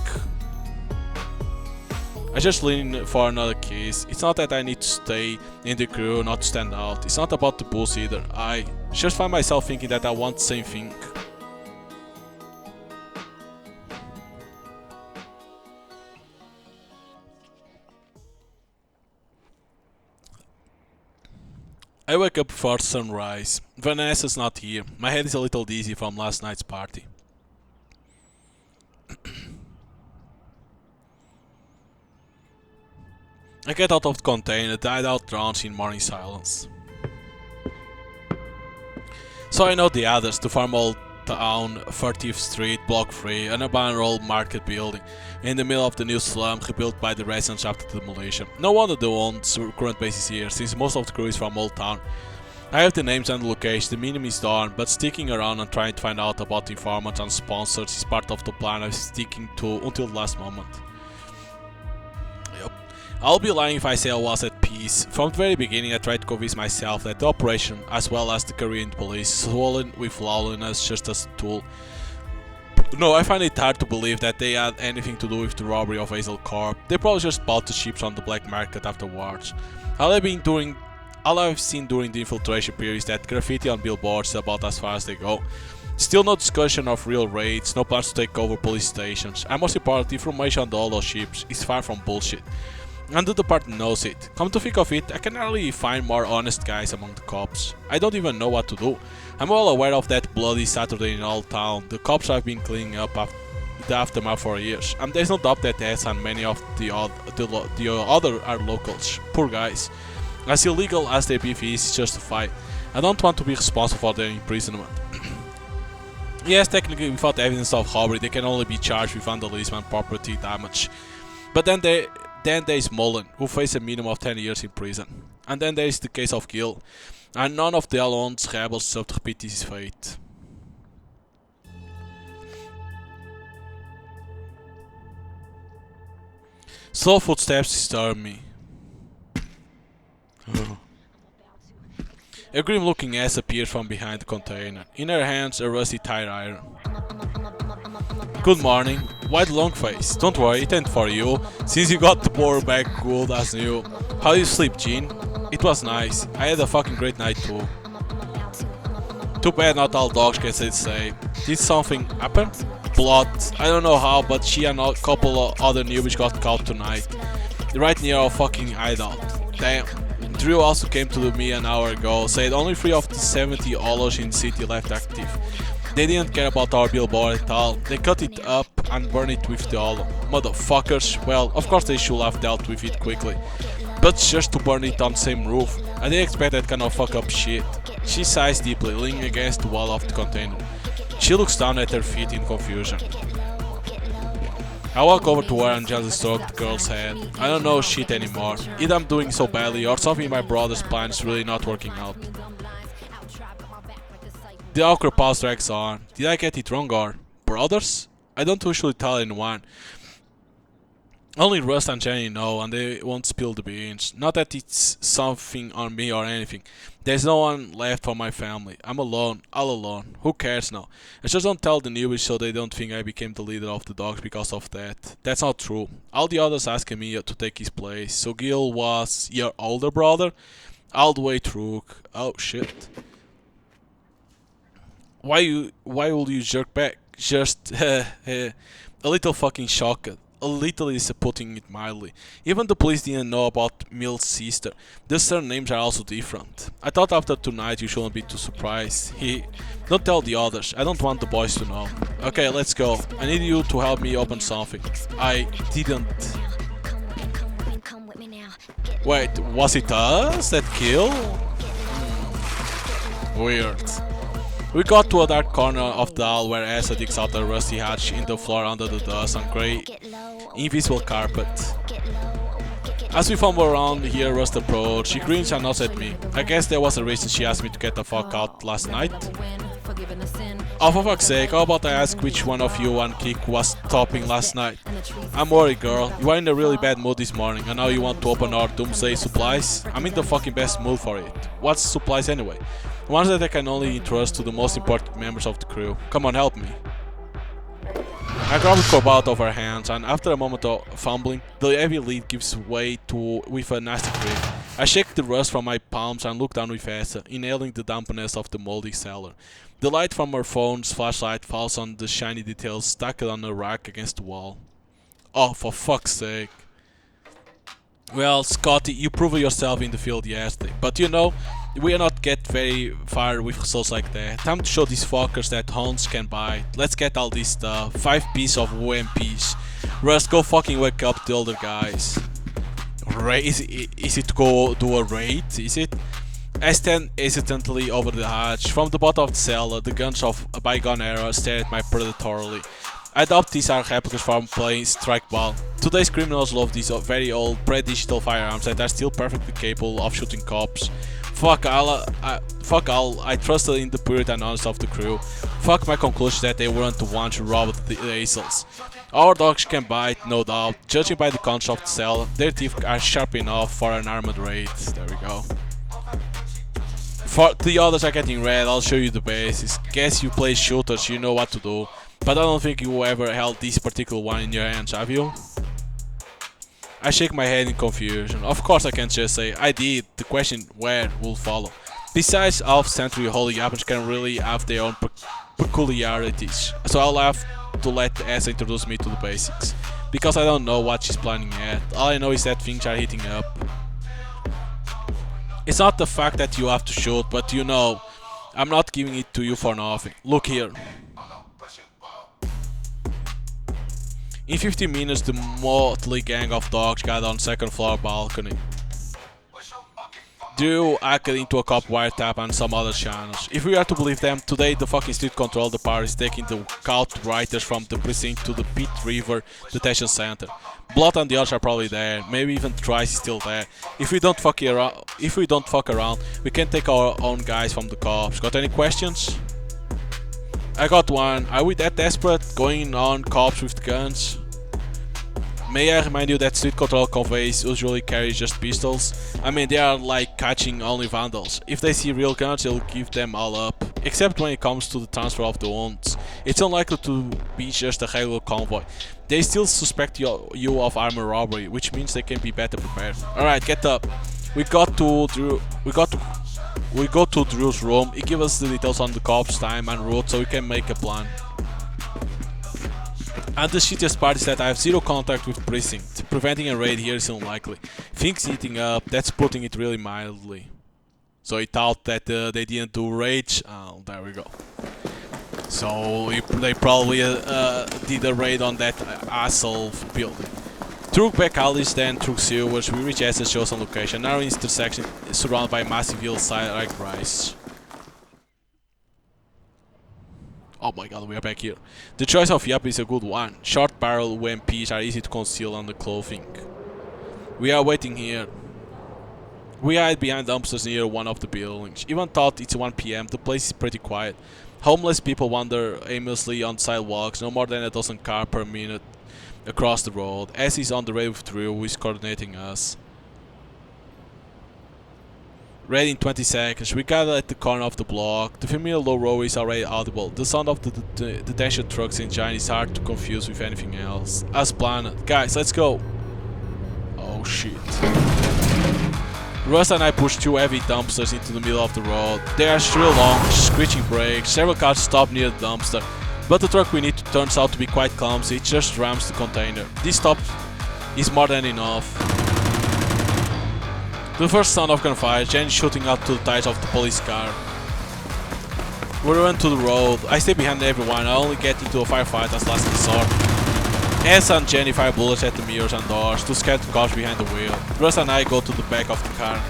I just lean for another kiss. It's not that I need to stay in the crew, not to stand out. It's not about the booze either. I just find myself thinking that I want the same thing. I wake up before sunrise. Vanessa's not here. My head is a little dizzy from last night's party. I get out of the container, died out drowns in morning silence. So I know the others, the farm old town, 30th Street, Block 3, an abandoned old market building, in the middle of the new slum rebuilt by the residents after the demolition. No wonder the one's current base is here, since most of the crew is from Old Town. I have the names and the location, the minimum is done, but sticking around and trying to find out about informants and sponsors is part of the plan I'm sticking to until the last moment. Yep. I'll be lying if I say I was at peace. From the very beginning I tried to convince myself that the operation, as well as the Korean police, swollen with lawlessness just as a tool. No, I find it hard to believe that they had anything to do with the robbery of Hazel Corp. They probably just bought the ships on the black market afterwards. All I've seen during the infiltration period is that graffiti on billboards is about as far as they go. Still no discussion of real raids, no plans to take over police stations, and most importantly, information on all those ships is far from bullshit. And the department knows it. Come to think of it, I can hardly find more honest guys among the cops. I don't even know what to do. I'm well aware of that bloody Saturday in Old Town. The cops have been cleaning up the aftermath for years, and there's no doubt that Tess and many of the other are locals. Poor guys. As illegal as their beef is justified, I don't want to be responsible for their imprisonment. Yes, technically without evidence of robbery they can only be charged with vandalism and property damage. But then there is Mullen, who faces a minimum of 10 years in prison. And then there is the case of Gil, and none of the Alon's rebels deserve to repeat his fate. Slow footsteps disturb me. A grim-looking ass appears from behind the container. In her hands, a rusty tire iron. Good morning. Why the long face? Don't worry, it ain't for you, since you got the boar back good as new. How you sleep, Jean? It was nice. I had a fucking great night too. Too bad not all dogs can say the same. Did something happen? Blood. I don't know how, but she and a couple of other newbies got caught tonight. Right near our fucking hideout. Damn. Drew also came to me an hour ago, said only 3 of the 70 Olos in the city left active. They didn't care about our billboard at all. They cut it up and burned it with the Olo. Motherfuckers. Well, of course they should have dealt with it quickly. But just to burn it on the same roof, I didn't expect that kind of fuck up shit. She sighs deeply, leaning against the wall of the container. She looks down at her feet in confusion. I walk over to her and gently stroke the girl's head. I don't know shit anymore. Either I'm doing so badly or something in my brother's plan is really not working out. The awkward pause drags on. Did I get it wrong or... brothers? I don't usually tell anyone. Only Rust and Jenny know, and they won't spill the beans. Not that it's something on me or anything. There's no one left for my family. I'm alone, all alone. Who cares now? I just don't tell the newbies so they don't think I became the leader of the dogs because of that. That's not true. All the others asking me to take his place. So Gil was your older brother? All the way through. Oh shit. Why will you jerk back? Just a little fucking shocked. A little is putting it mildly. Even the police didn't know about Mill's sister. Their surnames are also different. I thought after tonight you shouldn't be too surprised. Don't tell the others. I don't want the boys to know. Okay, let's go. I need you to help me open something. I didn't. Wait, was it us that killed? Weird. We got to a dark corner of the hall where Asa digs out a rusty hatch in the floor under the dust and grey, invisible carpet. As we fumble around here, Rust approached. She grins and nods at me. I guess there was a reason she asked me to get the fuck out last night. Oh, for fuck's sake, how about I ask which one of you and Kick was topping last night? I'm worried, girl. You are in a really bad mood this morning and now you want to open our doomsday supplies? I'm in the fucking best mood for it. What's supplies anyway? Ones that I can only entrust to the most important members of the crew. Come on, help me. I grab the corb out of her hands, and after a moment of fumbling, the heavy lid gives way with a nasty grip. I shake the rust from my palms and look down with Asa, inhaling the dampness of the moldy cellar. The light from her phone's flashlight falls on the shiny details stacked on a rack against the wall. Oh, for fuck's sake. Well, Scotty, you proved yourself in the field yesterday, but you know, we are not get very far with souls like that. Time to show these fuckers that Hounds can buy. Let's get all this stuff. 5 pieces of OMPs. Rust, go fucking wake up the older guys. Is it to go do a raid? Is it? I stand hesitantly over the hatch. From the bottom of the cellar, the guns of a bygone era stare at me predatorily. I doubt these are replicas from playing Strike Ball. Today's criminals love these very old, pre-digital firearms that are still perfectly capable of shooting cops. Fuck all, I trusted in the purity and honesty of the crew. Fuck my conclusion that they weren't the ones who robbed the assholes. Our dogs can bite, no doubt. Judging by the conch of the cell, their teeth are sharp enough for an armored raid. There we go. For the others are getting red, I'll show you the basics. Guess you play shooters, you know what to do. But I don't think you ever held this particular one in your hands, have you? I shake my head in confusion. Of course I can't just say, I did. The question where will follow. Besides, half-century holy weapons can really have their own peculiarities. So I'll have to let Asa introduce me to the basics. Because I don't know what she's planning yet. All I know is that things are heating up. It's not the fact that you have to shoot, but you know, I'm not giving it to you for nothing. Look here. In 15 minutes, the motley gang of dogs got on second floor balcony. Drew hacked into a cop wiretap and some other channels. If we are to believe them, today the fucking street control department is taking the cult writers from the precinct to the Pitt River Detention Center. Blood and the others are probably there. Maybe even Trice is still there. If we don't fuck around, we can take our own guys from the cops. Got any questions? I got one. Are we that desperate? Going on cops with guns? May I remind you that street control convoys usually carry just pistols? I mean, they are like catching only vandals. If they see real guns, they'll give them all up. Except when it comes to the transfer of the wounds. It's unlikely to be just a regular convoy. They still suspect you of armed robbery, which means they can be better prepared. Alright, get up. We go to Drew's room. He gives us the details on the cops' time and route so we can make a plan. And the shittiest part is that I have zero contact with precinct. Preventing a raid here is unlikely. Things heating up, that's putting it really mildly. So he thought that they didn't do rage. Oh, there we go. So they probably did a raid on that asshole building. Through back alleys, then through sewers, we reach S's chosen location. Narrow intersection surrounded by massive hillside like rise. Oh my god, we are back here. The choice of Yap is a good one. Short barrel UMPs are easy to conceal under clothing. We are waiting here. We hide behind dumpsters near one of the buildings. Even though it's 1 PM, the place is pretty quiet. Homeless people wander aimlessly on sidewalks, no more than a dozen cars per minute across the road. S is on the raid with Drew, who is coordinating us. Ready in 20 seconds. We gather at the corner of the block. The familiar low roar is already audible. The sound of the detention truck's engine is hard to confuse with anything else. As planned. Guys, let's go. Oh shit. Russ and I push 2 heavy dumpsters into the middle of the road. They are shrill long, screeching brakes. Several cars stop near the dumpster. But the truck we need turns out to be quite clumsy. It just rams the container. This stop is more than enough. The first sound of gunfire, Jenny shooting up to the tires of the police car. We run to the road. I stay behind everyone. I only get into a firefight as last resort. S and Jenny fire bullets at the mirrors and doors to scare the cops behind the wheel. Russ and I go to the back of the car.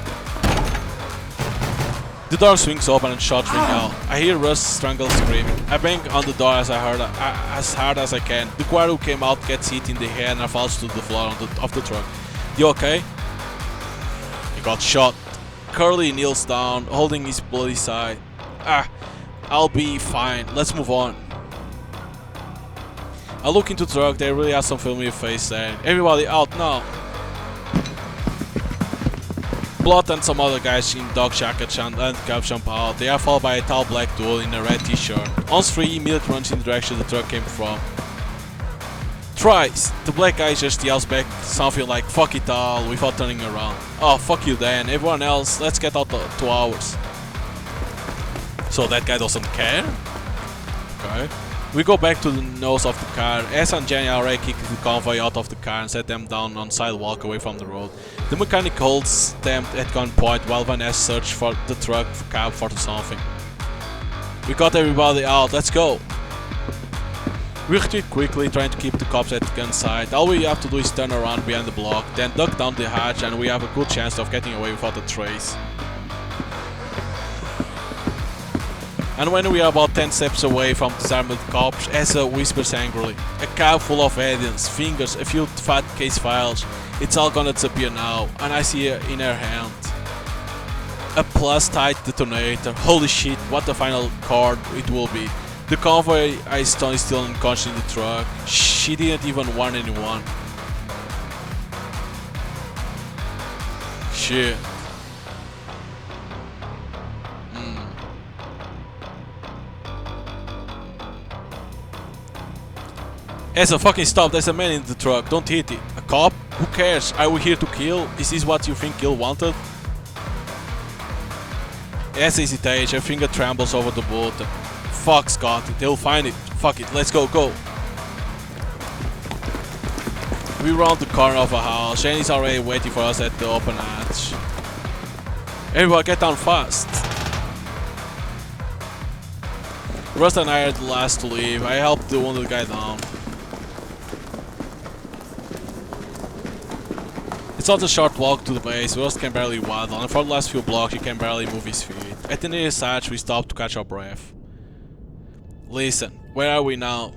The door swings open and shots ring out. I hear Russ strangle screaming. I bang on the door as hard as I can. The guard who came out gets hit in the head and falls to the floor of the truck. You okay? He got shot. Curly kneels down, holding his bloody side. I'll be fine. Let's move on. I look into the truck. They really have some familiar face there. Everybody out now. Blood and some other guys in dog jackets and caps jump out. They are followed by a tall black dude in a red t-shirt. On three, immediately runs in the direction the truck came from. Tries. The black guy just yells back something like "fuck it all" without turning around. Oh, fuck you then. Everyone else, let's get out to ours. So that guy doesn't care? Okay. We go back to the nose of the car. S and Jenny already kicked the convoy out of the car and set them down on sidewalk away from the road. The mechanic holds them at gunpoint while Van S searches for the truck cab for something. We got everybody out, let's go! We retreat quickly, trying to keep the cops at the gun side. All we have to do is turn around behind the block, then duck down the hatch and we have a good chance of getting away without a trace. And when we are about 10 steps away from the armored cops, Asa whispers angrily. A cab full of evidence, fingers, a few fat case files. It's all gonna disappear now, and I see in her hand a plus-tight detonator. Holy shit, what the final card it will be. The convoy I stun is still unconscious in the truck. She didn't even warn anyone. Shit. Asa, fucking stop, there's a man in the truck, don't hit it. A cop? Who cares? Are we here to kill? Is this what you think Kill wanted? Asa hesitates, her finger trembles over the button. Fuck Scott, they'll find it. Fuck it, let's go. We round the corner of a house, Jenny's already waiting for us at the open hatch. Everyone get down fast. Rust and I are the last to leave, I helped the wounded guy down. It's not a short walk to the base, Rust can barely waddle, and for the last few blocks he can barely move his feet. At the nearest hatch we stop to catch our breath. Listen, where are we now?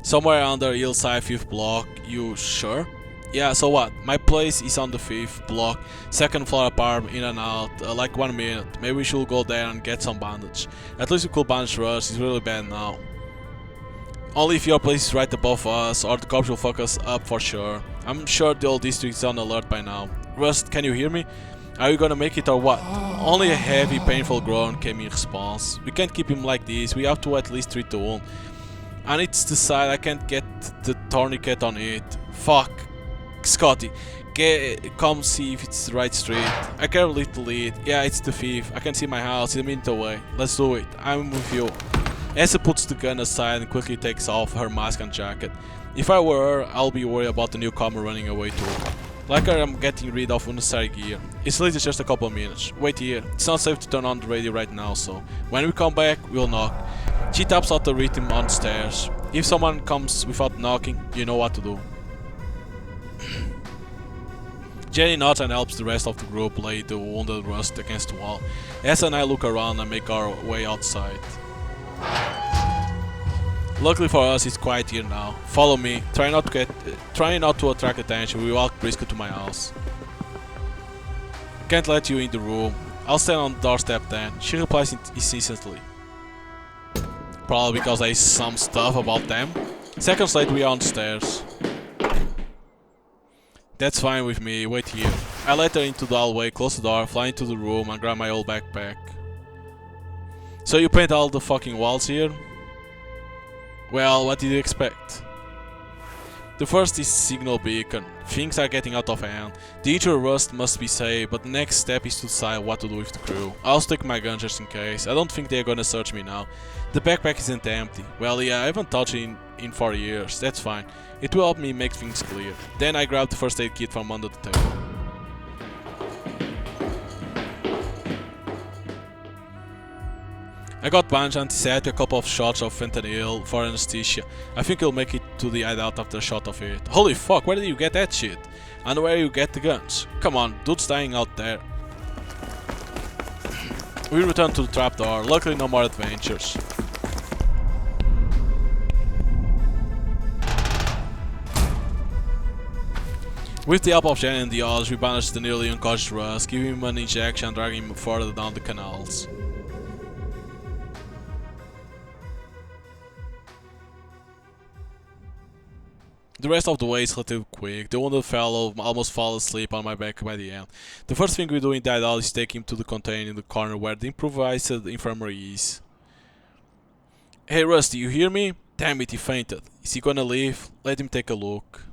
Somewhere under hillside 5th block, you sure? Yeah, so what? My place is on the 5th block, 2nd floor apartment, in and out, like 1 minute. Maybe we should go there and get some bandage. At least we could bandage Rust, he's really bad now. Only if your place is right above us, or the cops will fuck us up for sure. I'm sure the whole district is on alert by now. Rust, can you hear me? Are you gonna make it or what? Only a heavy, painful groan came in response. We can't keep him like this, we have to at least treat the wound. And it's the side, I can't get the tourniquet on it. Fuck. Scotty, come see if it's the right street. I care a little lead. Yeah, it's the 5th. I can see my house, it's a minute away. Let's do it. I'm with you. Asa puts the gun aside and quickly takes off her mask and jacket. If I were her, I'll be worried about the newcomer running away too. Like her, I'm getting rid of unnecessary gear. It's late, just a couple of minutes. Wait here. It's not safe to turn on the radio right now, so when we come back, we'll knock. She taps out the rhythm on the stairs. If someone comes without knocking, you know what to do. Jenny nods and helps the rest of the group lay the wounded Rust against the wall. Asa and I look around and make our way outside. Luckily for us, it's quiet here now. Follow me. Try not to attract attention. We walk briskly to my house. Can't let you in the room. I'll stand on the doorstep then. She replies insistently. Probably because there is some stuff about them. Seconds later, we are on the stairs. That's fine with me. Wait here. I let her into the hallway, close the door, fly into the room, and grab my old backpack. So you paint all the fucking walls here? Well, what did you expect? The first is signal beacon. Things are getting out of hand. The injured Rust must be safe, but the next step is to decide what to do with the crew. I'll stick my gun just in case. I don't think they're gonna search me now. The backpack isn't empty. Well, yeah, I haven't touched it in 4 years. That's fine. It will help me make things clear. Then I grab the first aid kit from under the table. I got bandage, antiseptic, a couple of shots of fentanyl for anesthesia. I think he'll make it to the hideout after a shot of it. Holy fuck, where did you get that shit? And where you get the guns? Come on, dude's dying out there. We return to the trapdoor, luckily no more adventures. With the help of Jen and the others, we banish the nearly unconscious Russ, giving him an injection and dragging him further down the canals. The rest of the way is relatively quick. The wounded fellow almost falls asleep on my back by the end. The first thing we do in that is take him to the container in the corner where the improvised infirmary is. Hey Rusty, you hear me? Damn it, he fainted. Is he gonna leave? Let him take a look.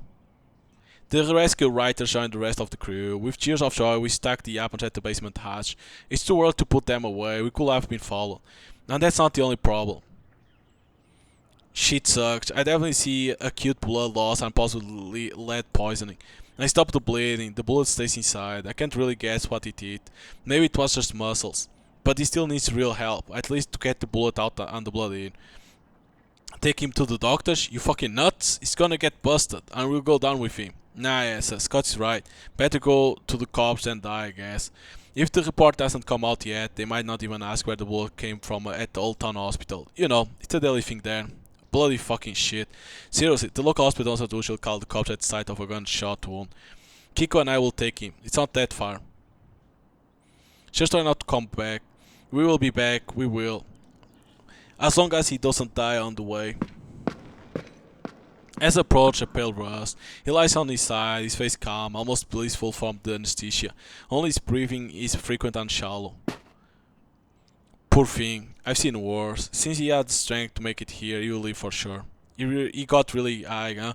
The rescue writers join the rest of the crew. With cheers of joy, we stack the weapons at the basement hatch. It's too early to put them away, we could have been followed. And that's not the only problem. Shit sucks. I definitely see acute blood loss and possibly lead poisoning. I stop the bleeding, the bullet stays inside. I can't really guess what it did. Maybe it was just muscles. But he still needs real help, at least to get the bullet out and the blood in. Take him to the doctors? You fucking nuts? He's gonna get busted, and we'll go down with him. Nah, yes, Scott is right. Better go to the cops than die, I guess. If the report hasn't come out yet, they might not even ask where the bullet came from at the Old Town Hospital. You know, it's a daily thing there. Bloody fucking shit. Seriously, the local hospital also usually call the cops at the sight of a gunshot wound. Kiko and I will take him. It's not that far. Just try not to come back. We will be back, we will. As long as he doesn't die on the way. As I approach a pale Rust, he lies on his side, his face calm, almost blissful from the anesthesia. Only his breathing is frequent and shallow. Poor thing, I've seen worse. Since he had the strength to make it here, he will live for sure. He got really high, huh?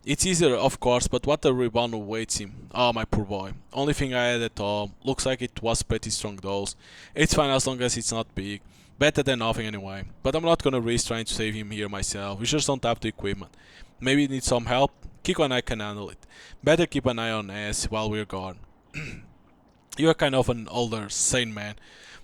It's easier, of course, but what a rebound awaits him. Oh, my poor boy. Only thing I had at home. Looks like it was pretty strong dose. It's fine as long as it's not big. Better than nothing anyway. But I'm not gonna risk trying to save him here myself. We just don't have the equipment. Maybe he needs some help? Kiko and I can handle it. Better keep an eye on S while we're gone. You're kind of an older, sane man.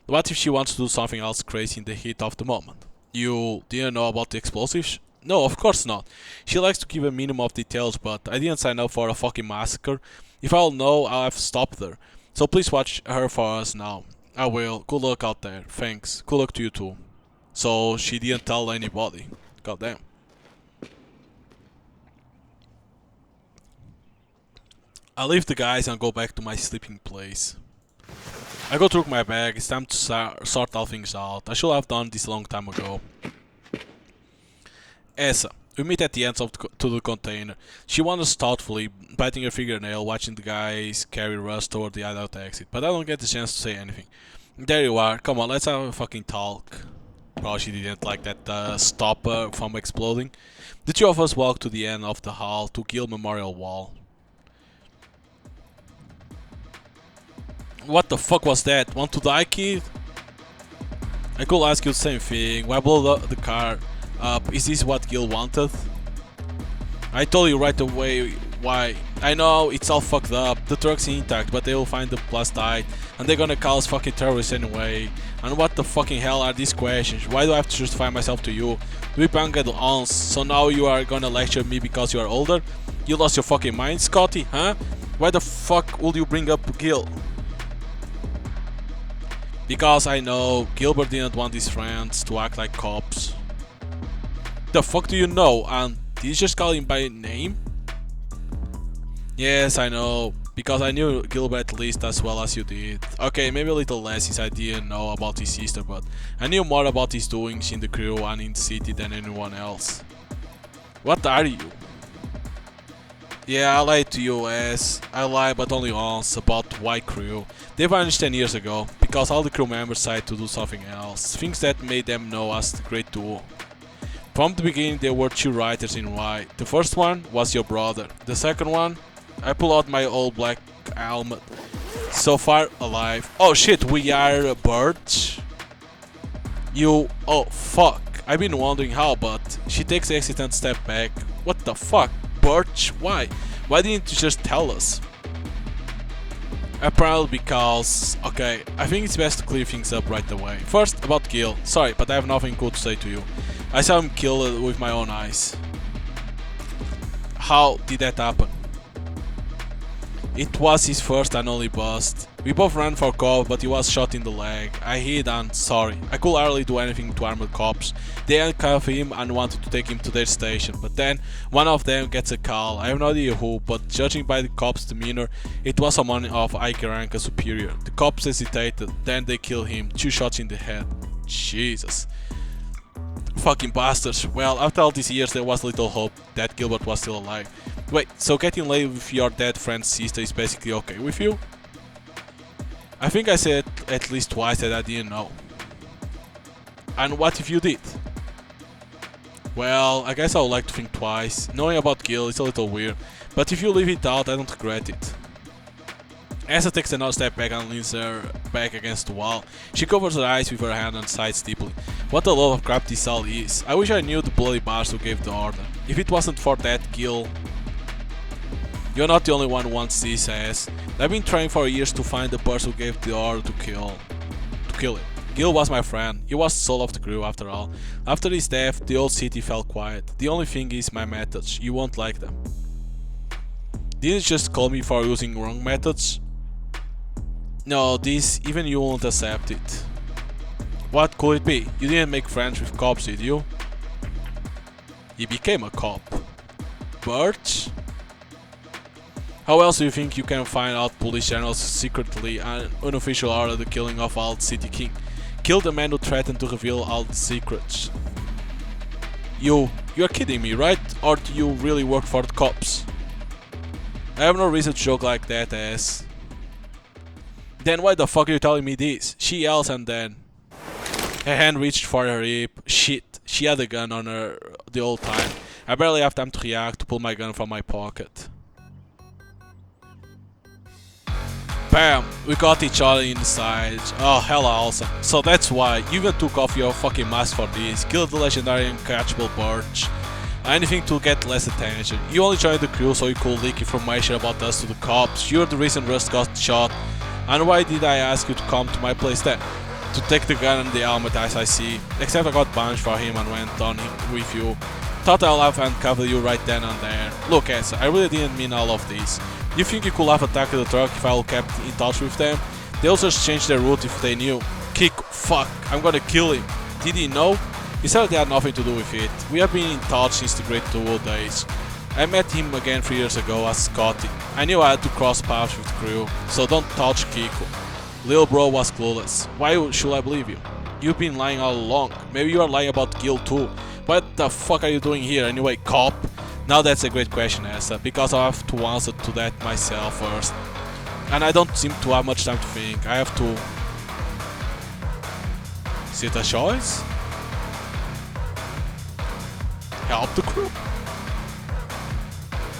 What if she wants to do something else crazy in the heat of the moment? You didn't know about the explosives? No, of course not. She likes to give a minimum of details, but I didn't sign up for a fucking massacre. If I'll know, I'll have stopped her. So please watch her for us now. I will. Good luck out there. Thanks. Good luck to you too. So she didn't tell anybody. Goddamn. I leave the guys and go back to my sleeping place. I go through my bag. It's time to sort all things out. I should have done this a long time ago. Essa. We meet at the entrance to the container. She wanders thoughtfully, biting her fingernail, watching the guys carry Russ toward the hideout exit. But I don't get the chance to say anything. There you are. Come on, let's have a fucking talk. Probably she didn't like that stopper from exploding. The two of us walk to the end of the hall to Gill Memorial Wall. What the fuck was that? Want to die, kid? I could ask you the same thing. Why blow the car up? Is this what Gil wanted? I told you right away why. I know it's all fucked up. The truck's intact, but they will find the plastite, and they're gonna call us fucking terrorists anyway. And what the fucking hell are these questions? Why do I have to justify myself to you? We banged once, so now you are gonna lecture me because you are older? You lost your fucking mind, Scotty, huh? Why the fuck would you bring up Gil? Because I know Gilbert didn't want his friends to act like cops. The fuck do you know? And did you just call him by name? Yes, I know. Because I knew Gilbert at least as well as you did. Okay, maybe a little less since I didn't know about his sister, but I knew more about his doings in the crew and in the city than anyone else. What are you? Yeah, I lied to you, S. I lied, but only once, about White Crew. They vanished 10 years ago, because all the crew members decided to do something else. Things that made them know as the great duo. From the beginning, there were two writers in White. The first one was your brother. The second one, I pull out my old black helmet. So far, alive. Oh shit, we are birds? You... oh fuck. I've been wondering how, but she takes a hesitant step back. What the fuck? Birch? Why? Why didn't you just tell us? Apparently because... okay, I think it's best to clear things up right away. First, about Gil. Sorry, but I have nothing good to say to you. I saw him killed with my own eyes. How did that happen? It was his first and only bust. We both ran for cover, but he was shot in the leg. I hid and sorry. I could hardly do anything to armored cops. They handcuffed him and wanted to take him to their station, but then one of them gets a call. I have no idea who, but judging by the cop's demeanor, it was someone of Ike rank, a superior. The cops hesitated, then they killed him, 2 shots in the head. Jesus. Fucking bastards. Well, after all these years there was little hope that Gilbert was still alive. Wait, so getting laid with your dead friend's sister is basically okay with you? I think I said at least twice that I didn't know. And what if you did? Well, I guess I would like to think twice. Knowing about Gil is a little weird, but if you leave it out, I don't regret it. Asa takes another step back and leans her back against the wall. She covers her eyes with her hand and sighs deeply. What a load of crap this all is. I wish I knew the bloody bastard who gave the order. If it wasn't for that, Gil... You're not the only one who wants this ass. I've been trying for years to find the person who gave the order to kill him. Gil was my friend. He was the soul of the crew after all. After his death, the old city fell quiet. The only thing is my methods. You won't like them. Didn't you just call me for using wrong methods? No, this, even you won't accept it. What could it be? You didn't make friends with cops, did you? He became a cop. Birch? How else do you think you can find out police generals secretly and unofficial order the killing of all city king? Kill the man who threatened to reveal all the secrets. You're kidding me, right? Or do you really work for the cops? I have no reason to joke like that, ass. Then why the fuck are you telling me this? She yells and then... Her hand reached for her hip. Shit, she had a gun on her the whole time. I barely have time to react to pull my gun from my pocket. Bam! We got each other in the side. Oh, hella awesome. So that's why you even took off your fucking mask for this. Killed the legendary uncatchable Birch. Anything to get less attention. You only joined the crew so you could leak information about us to the cops. You're the reason Rust got shot. And why did I ask you to come to my place then? To take the gun and the helmet as I see. Except I got punched for him and went on with you. Thought I'll have handcuffed you right then and there. Look, Asa, I really didn't mean all of this. You think you could have attacked the truck if I kept in touch with them? They'll just change their route if they knew. Kick, fuck, I'm gonna kill him. Did he know? He said they had nothing to do with it. We have been in touch since the Great Duel days. I met him again 3 years ago as Scotty. I knew I had to cross paths with the crew, so don't touch Kiko. Lil bro was clueless. Why should I believe you? You've been lying all along. Maybe you are lying about Gil too. What the fuck are you doing here anyway, cop? Now that's a great question, Asa, because I have to answer to that myself first. And I don't seem to have much time to think. I have to... Is it a choice? Help the crew?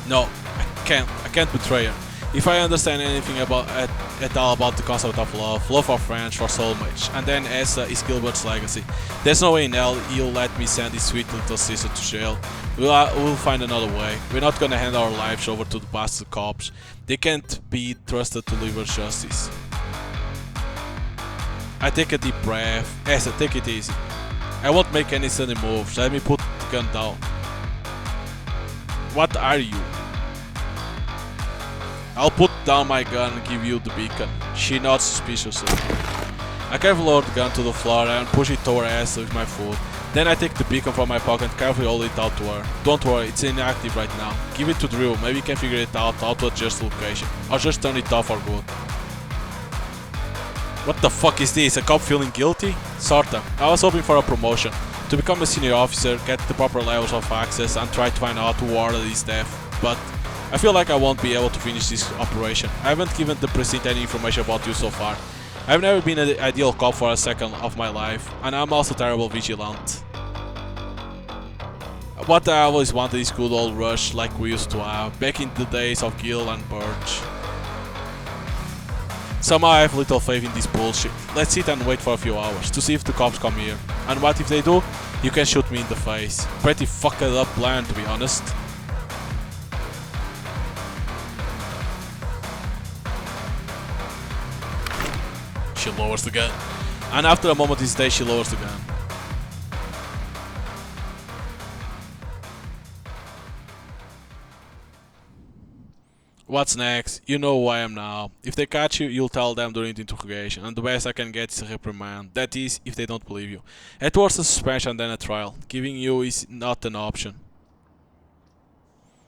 No, I can't betray her. If I understand anything about at all about the concept of love for friends, for soulmates, and then Asa is Gilbert's legacy, there's no way in hell he'll let me send his sweet little sister to jail. We'll find another way. We're not gonna hand our lives over to the bastard cops. They can't be trusted to deliver justice. I take a deep breath. Asa, take it easy. I won't make any sudden moves. Let me put the gun down. What are you? I'll put down my gun and give you the beacon. She nods suspiciously. I carefully lower the gun to the floor and push it toward her ass with my foot. Then I take the beacon from my pocket and carefully hold it out to her. Don't worry, it's inactive right now. Give it to Drew, maybe he can figure it out how to adjust the location. Or just turn it off for good. What the fuck is this? A cop feeling guilty? Sorta. I was hoping for a promotion. To become a senior officer, get the proper levels of access and try to find out who ordered his death. But I feel like I won't be able to finish this operation. I haven't given the precinct any information about you so far. I've never been an ideal cop for a second of my life, and I'm also terrible vigilant. What I always wanted is good old rush like we used to have, back in the days of Gil and Birch. Somehow I have little faith in this bullshit. Let's sit and wait for a few hours, to see if the cops come here. And what if they do? You can shoot me in the face. Pretty fucked up plan, to be honest. She lowers the gun. And after a moment hesitation, she lowers the gun. What's next? You know who I am now. If they catch you, you'll tell them during the interrogation, and the best I can get is a reprimand. That is, if they don't believe you. At worst a suspension, then a trial. Giving you is not an option.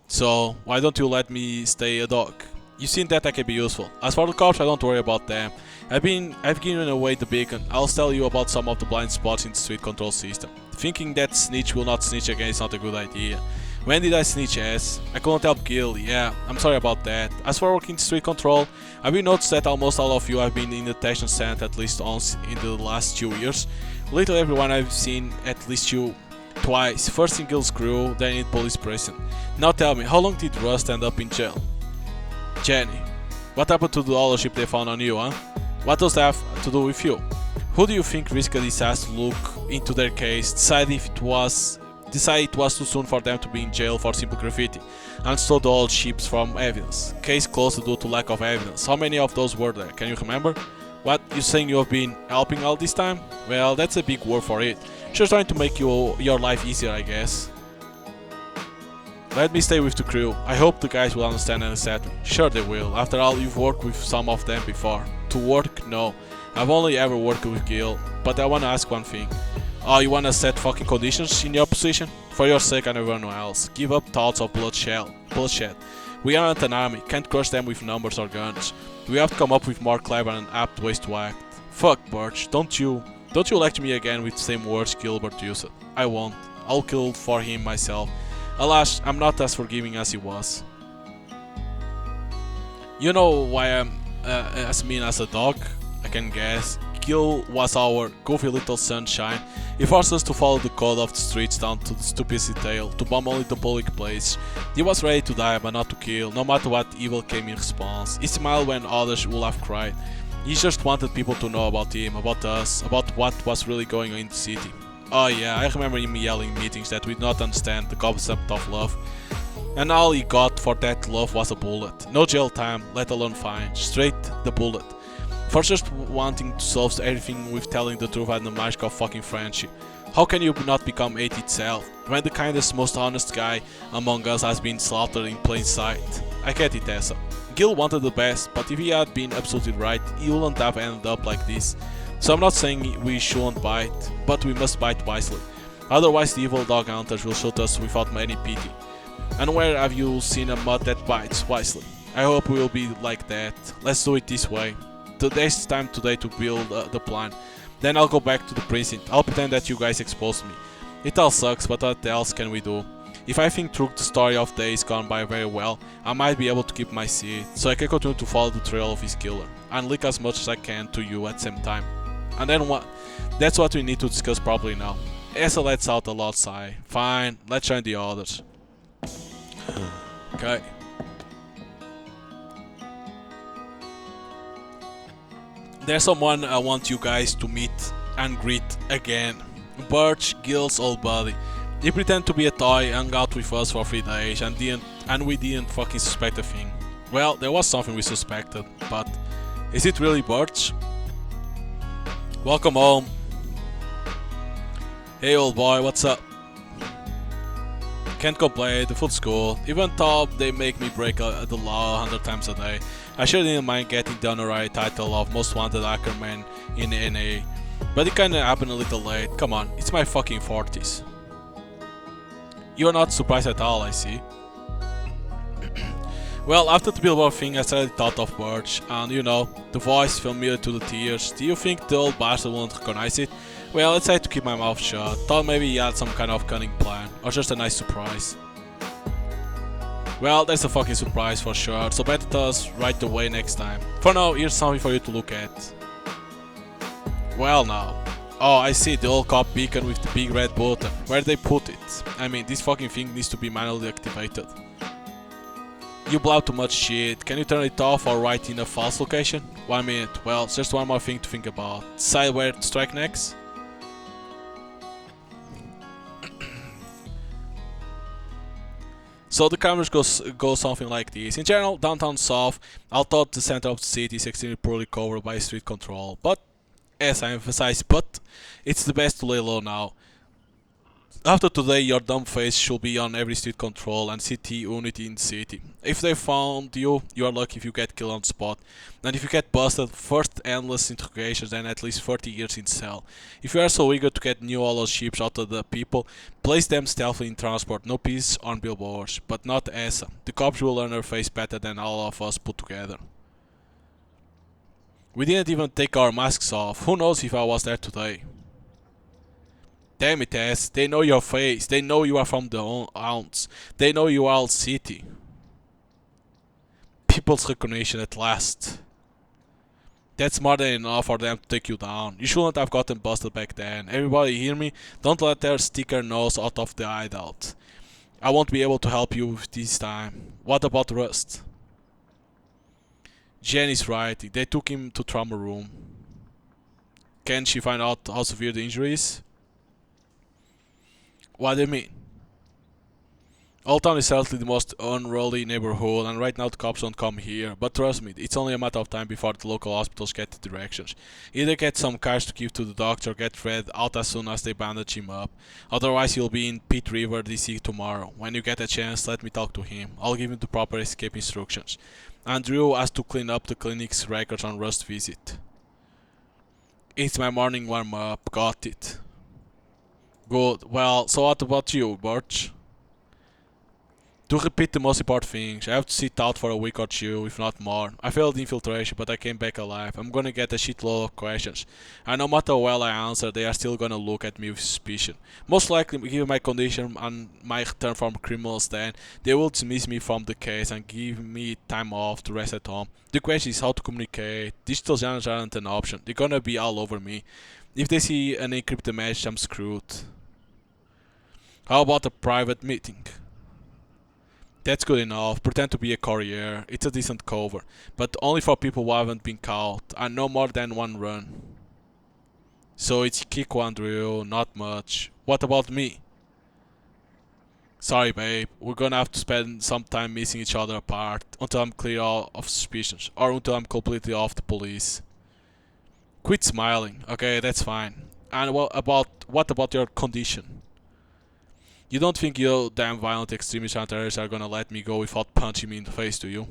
So, why don't you let me stay a dog? You've seen that I can be useful. As for the cops, I don't worry about them. I've given away the beacon. I'll tell you about some of the blind spots in the street control system. Thinking that snitch will not snitch again is not a good idea. When did I snitch ass? I couldn't help Gil, yeah, I'm sorry about that. As for working street control, I've been noticed that almost all of you have been in the detention center at least once in the last 2 years. Literally everyone I've seen at least you twice, first in Gil's crew, then in police prison. Now tell me, how long did Rust end up in jail? Jenny, what happened to the dollarship they found on you, huh? What does that have to do with you? Who do you think risked this ass to look into their case, decide it was too soon for them to be in jail for simple graffiti, and stole the old ships from evidence? Case closed due to lack of evidence. How many of those were there? Can you remember? What, you saying you have been helping all this time? Well, that's a big word for it. Just trying to make your life easier, I guess. Let me stay with the crew. I hope the guys will understand and accept me. Sure they will. After all, you've worked with some of them before. To work? No. I've only ever worked with Gil. But I wanna ask one thing. Oh, you wanna set fucking conditions in your position? For your sake and everyone else. Give up thoughts of bloodshed. We aren't an army. Can't crush them with numbers or guns. We have to come up with more clever and apt ways to act. Fuck, Birch. Don't you lecture me again with the same words Gilbert used. I won't. I'll kill for him myself. Alas, I'm not as forgiving as he was. You know why I'm as mean as a dog? I can guess. Gil was our goofy little sunshine. He forced us to follow the code of the streets down to the stupidest detail, to bomb only the public place. He was ready to die but not to kill, no matter what evil came in response. He smiled when others would have cried. He just wanted people to know about him, about us, about what was really going on in the city. Oh yeah, I remember him yelling in meetings that we did not understand the concept of love. And all he got for that love was a bullet. No jail time, let alone fine. Straight the bullet. For just wanting to solve everything with telling the truth and the magic of fucking friendship. How can you not become hate itself, when the kindest, most honest guy among us has been slaughtered in plain sight? I get it, Tessa. Gil wanted the best, but if he had been absolutely right, he wouldn't have ended up like this. So I'm not saying we shouldn't bite, but we must bite wisely. Otherwise the evil dog hunters will shoot us without any pity. And where have you seen a mud that bites wisely? I hope we will be like that. Let's do it this way. Today's time today to build the plan. Then I'll go back to the precinct. I'll pretend that you guys exposed me. It all sucks, but what else can we do? If I think through the story of days gone by very well, I might be able to keep my seat, so I can continue to follow the trail of his killer, and leak as much as I can to you at the same time. And then what? That's what we need to discuss properly now. Asa lets out a loud sigh. Fine, let's join the others. Okay. There's someone I want you guys to meet and greet again. Birch, Gil's old buddy. He pretended to be a toy, hung out with us for 3 days, and we didn't fucking suspect a thing. Well, there was something we suspected, but is it really Birch? Welcome home. Hey old boy, what's up? Can't complain, the food's cool, even though they make me break the law 100 times a day. I sure didn't mind getting the honorary title of most wanted hackerman in the NA, but it kinda happened a little late. Come on, it's my fucking 40s. You're not surprised at all, I see. Well, after the Billboard thing I suddenly thought of Birch, and you know, the voice familiar to the tears. Do you think the old bastard won't recognize it? Well, I decided to keep my mouth shut. Thought maybe he had some kind of cunning plan, or just a nice surprise. Well, that's a fucking surprise for sure, so better tell us right away next time. For now, here's something for you to look at. Well now. Oh, I see, the old cop beacon with the big red button. Where they put it? I mean, this fucking thing needs to be manually activated. You blow too much shit. Can you turn it off or write in a false location? 1 minute. Well, just one more thing to think about. Decide where to strike next? So the cameras go something like this. In general, downtown south, although the center of the city is extremely poorly covered by street control, but, as I emphasize, but, it's the best to lay low now. After today, your dumb face should be on every street control and city unit in the city. If they found you, you are lucky if you get killed on spot. And if you get busted, first endless interrogations and at least 30 years in cell. If you are so eager to get new hollow ships out of the people, place them stealthily in transport, no peace on billboards. But not Asa. The cops will learn her face better than all of us put together. We didn't even take our masks off. Who knows if I was there today? Damn it, Tess. They know your face. They know you are from the Hounds. They know you are all city. People's recognition at last. That's more than enough for them to take you down. You shouldn't have gotten busted back then. Everybody hear me? Don't let their sticker nose out of the hideout. I won't be able to help you this time. What about Rust? Jenny's right. They took him to trauma room. Can she find out how severe the injury is? What do you mean? Old Town is certainly the most unruly neighborhood, and right now the cops don't come here. But trust me, it's only a matter of time before the local hospitals get the directions. Either get some cash to give to the doctor or get Fred out as soon as they bandage him up. Otherwise he'll be in Pit River, DC tomorrow. When you get a chance, let me talk to him. I'll give him the proper escape instructions. Andrew has to clean up the clinic's records on Rust's visit. It's my morning warm-up, got it. Good. Well, so what about you, Birch? To repeat the most important things, I have to sit out for a week or two, if not more. I failed infiltration, but I came back alive. I'm gonna get a shitload of questions. And no matter how well I answer, they are still gonna look at me with suspicion. Most likely, given my condition and my return from criminal stand, they will dismiss me from the case and give me time off to rest at home. The question is how to communicate. Digital channels aren't an option. They're gonna be all over me. If they see an encrypted message, I'm screwed. How about a private meeting? That's good enough. Pretend to be a courier. It's a decent cover. But only for people who haven't been caught. And no more than one run. So it's kick one drill, not much. What about me? Sorry babe, we're gonna have to spend some time missing each other apart. Until I'm clear of suspicions. Or until I'm completely off the police. Quit smiling. Okay, that's fine. And what about your condition? You don't think you damn violent extremist and terrorists are gonna let me go without punching me in the face, do you?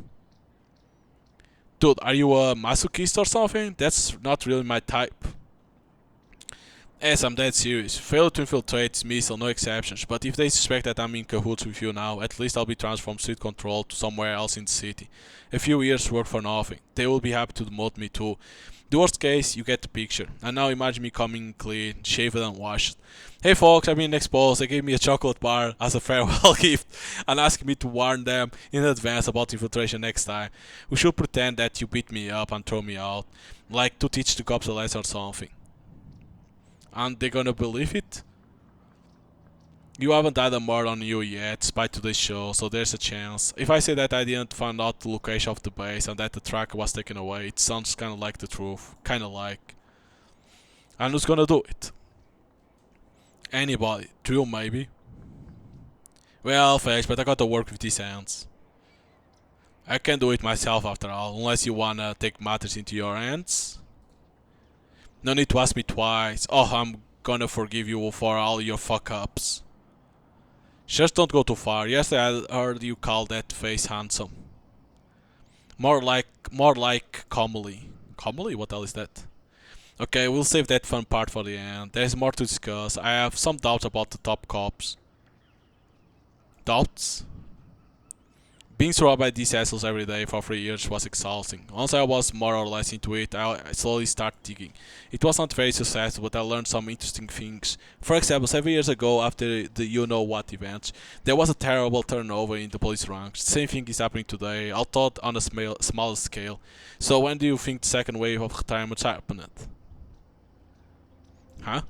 Dude, are you a masochist or something? That's not really my type. Yes, I'm dead serious. Failure to infiltrate, dismissal, no exceptions. But if they suspect that I'm in cahoots with you now, at least I'll be transferred from street control to somewhere else in the city. A few years work for nothing. They will be happy to demote me too. The worst case, you get the picture. And now imagine me coming clean, shaved and washed. Hey folks, I've been exposed. They gave me a chocolate bar as a farewell gift and asked me to warn them in advance about infiltration next time. We should pretend that you beat me up and throw me out. Like to teach the cops a lesson or something. And they're gonna believe it? You haven't had a murder on you yet, despite today's show, so there's a chance. If I say that I didn't find out the location of the base and that the tracker was taken away, it sounds kinda like the truth. Kinda like. And who's gonna do it? Anybody. Drew, maybe. Well, thanks, but I gotta work with these hands. I can do it myself after all, unless you wanna take matters into your hands. No need to ask me twice. Oh, I'm gonna forgive you for all your fuck-ups. Just don't go too far. Yesterday I heard you call that face handsome. More like comely. Comely? What the hell is that? Okay, we'll save that fun part for the end. There's more to discuss. I have some doubts about the top cops. Doubts? Being surrounded by these assholes every day for 3 years was exhausting. Once I was more or less into it, I slowly started digging. It was not very successful, but I learned some interesting things. For example, 7 years ago, after the you-know-what events, there was a terrible turnover in the police ranks. The same thing is happening today, although on a smaller scale. So when do you think the second wave of retirements happened? Huh?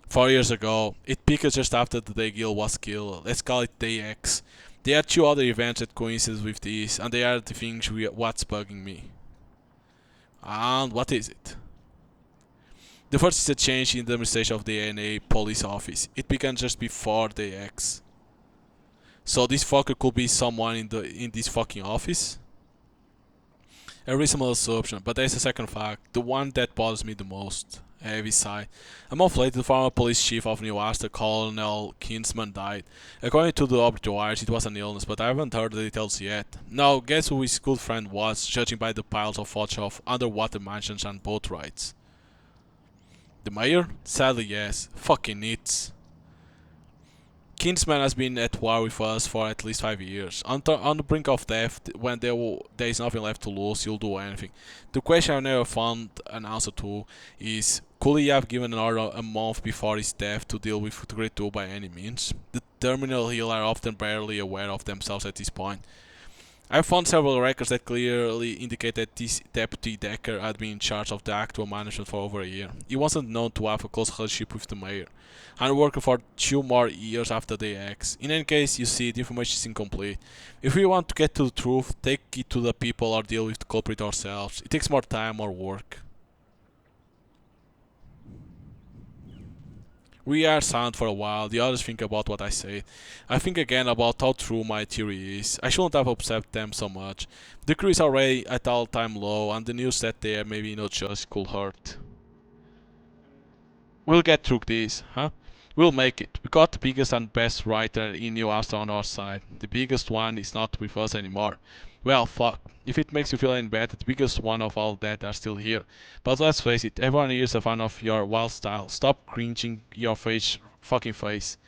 4 years ago. It peaked just after the day Gil was killed. Let's call it Day X. There are 2 other events that coincide with this, and they are the things what's bugging me. And what is it? The first is a change in the administration of the ANA police office. It began just before Day X. So this fucker could be someone in this fucking office? A reasonable assumption, but there's a second fact, the one that bothers me the most. Heavy sigh. A month later, the former police chief of New Ulster, Colonel Kinsman, died. According to the obituaries, it was an illness, but I haven't heard the details yet. Now, guess who his good friend was, judging by the piles of photos of underwater mansions and boat rides? The mayor? Sadly, yes. Fucking nits. Kinsman has been at war with us for at least 5 years. On the brink of death, when there is nothing left to lose, you'll do anything. The question I've never found an answer to is, could he have given an order a month before his death to deal with the Great Two by any means? The terminally ill are often barely aware of themselves at this point. I found several records that clearly indicate that this Deputy Decker had been in charge of the actual management for over a year. He wasn't known to have a close relationship with the mayor, and worked for 2 more years after the ex. In any case, you see, the information is incomplete. If we want to get to the truth, take it to the people or deal with the culprit ourselves. It takes more time or work. We are silent for a while, the others think about what I say. I think again about how true my theory is. I shouldn't have upset them so much. The crew is already at all-time low, and the news that they are maybe not just could hurt. We'll get through this, huh? We'll make it. We got the biggest and best writer in New Ulster on our side. The biggest one is not with us anymore. Well, fuck. If it makes you feel any better, the biggest one of all that are still here. But let's face it, everyone here is a fan of your wild style. Stop cringing your fucking face.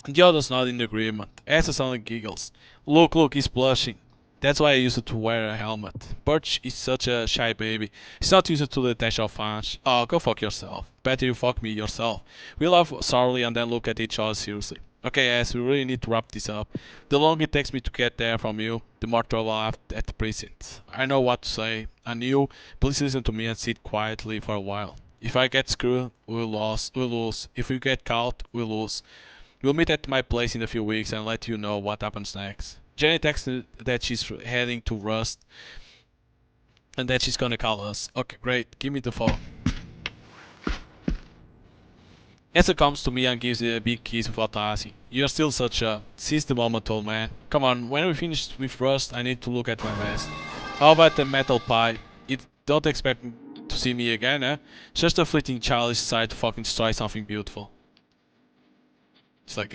The others nod in agreement. Asa suddenly giggles. Look, he's blushing. That's why I used to wear a helmet. Birch is such a shy baby. He's not used to the dash of fans. Oh, go fuck yourself. Better you fuck me yourself. We laugh sorely and then look at each other seriously. Okay, Ass, we really need to wrap this up. The longer it takes me to get there from you, the more trouble I have at the precinct. I know what to say, and you, please listen to me and sit quietly for a while. If I get screwed, we'll lose. If we get caught, we'll lose. We'll meet at my place in a few weeks and let you know what happens next. Jenny texted that she's heading to Rust and that she's gonna call us. Okay, great. Give me the phone. Esther comes to me and gives me a big kiss without asking. You're still such a... Seize the moment, old man. Come on, when we finish with Rust, I need to look at my vest. How about the metal pie? You don't expect to see me again, eh? Just a fleeting childish desire to fucking destroy something beautiful. It's like,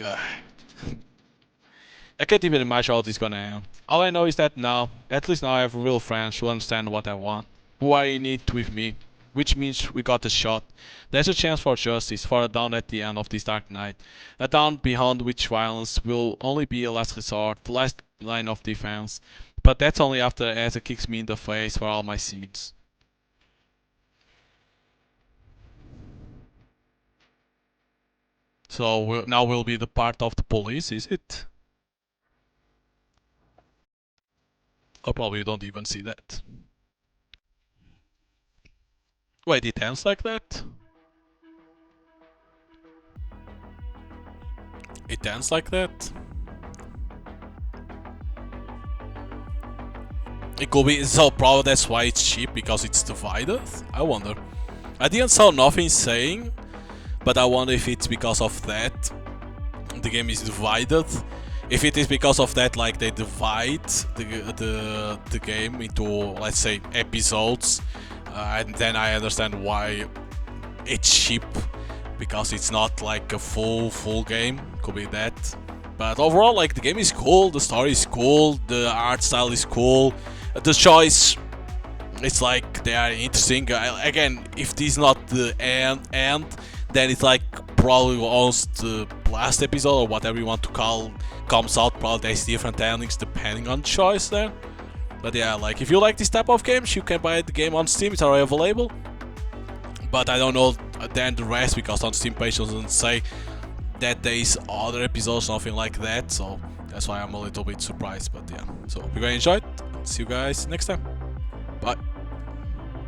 I can't even imagine how this is gonna end. All I know is that now, at least now I have real friends who understand what I want, who are in it with me, which means we got a shot. There's a chance for justice, for a dawn at the end of this dark night. A dawn beyond which violence will only be a last resort, the last line of defense. But that's only after Asa kicks me in the face for all my sins. So now we'll be the part of the police, is it? Or probably don't even see that. Wait, it ends like that? It ends like that? It could be, so probably that's why it's cheap, because it's divided? I wonder. I didn't saw nothing saying, but I wonder if it's because of that the game is divided. If it is because of that, like they divide the game into, let's say, episodes, and then I understand why it's cheap, because it's not like a full game. Could be that. But overall, like, the game is cool, the story is cool, the art style is cool, the choice, it's like they are interesting. Again, if this is not the end, then it's like probably once the last episode or whatever you want to call comes out, probably there's different endings depending on choice there. But yeah, like, if you like this type of games, you can buy the game on Steam, it's already available. But I don't know then the rest, because on Steam page doesn't say that there is other episodes, something like that, so that's why I'm a little bit surprised. But yeah, so hope you guys enjoyed. See you guys next time.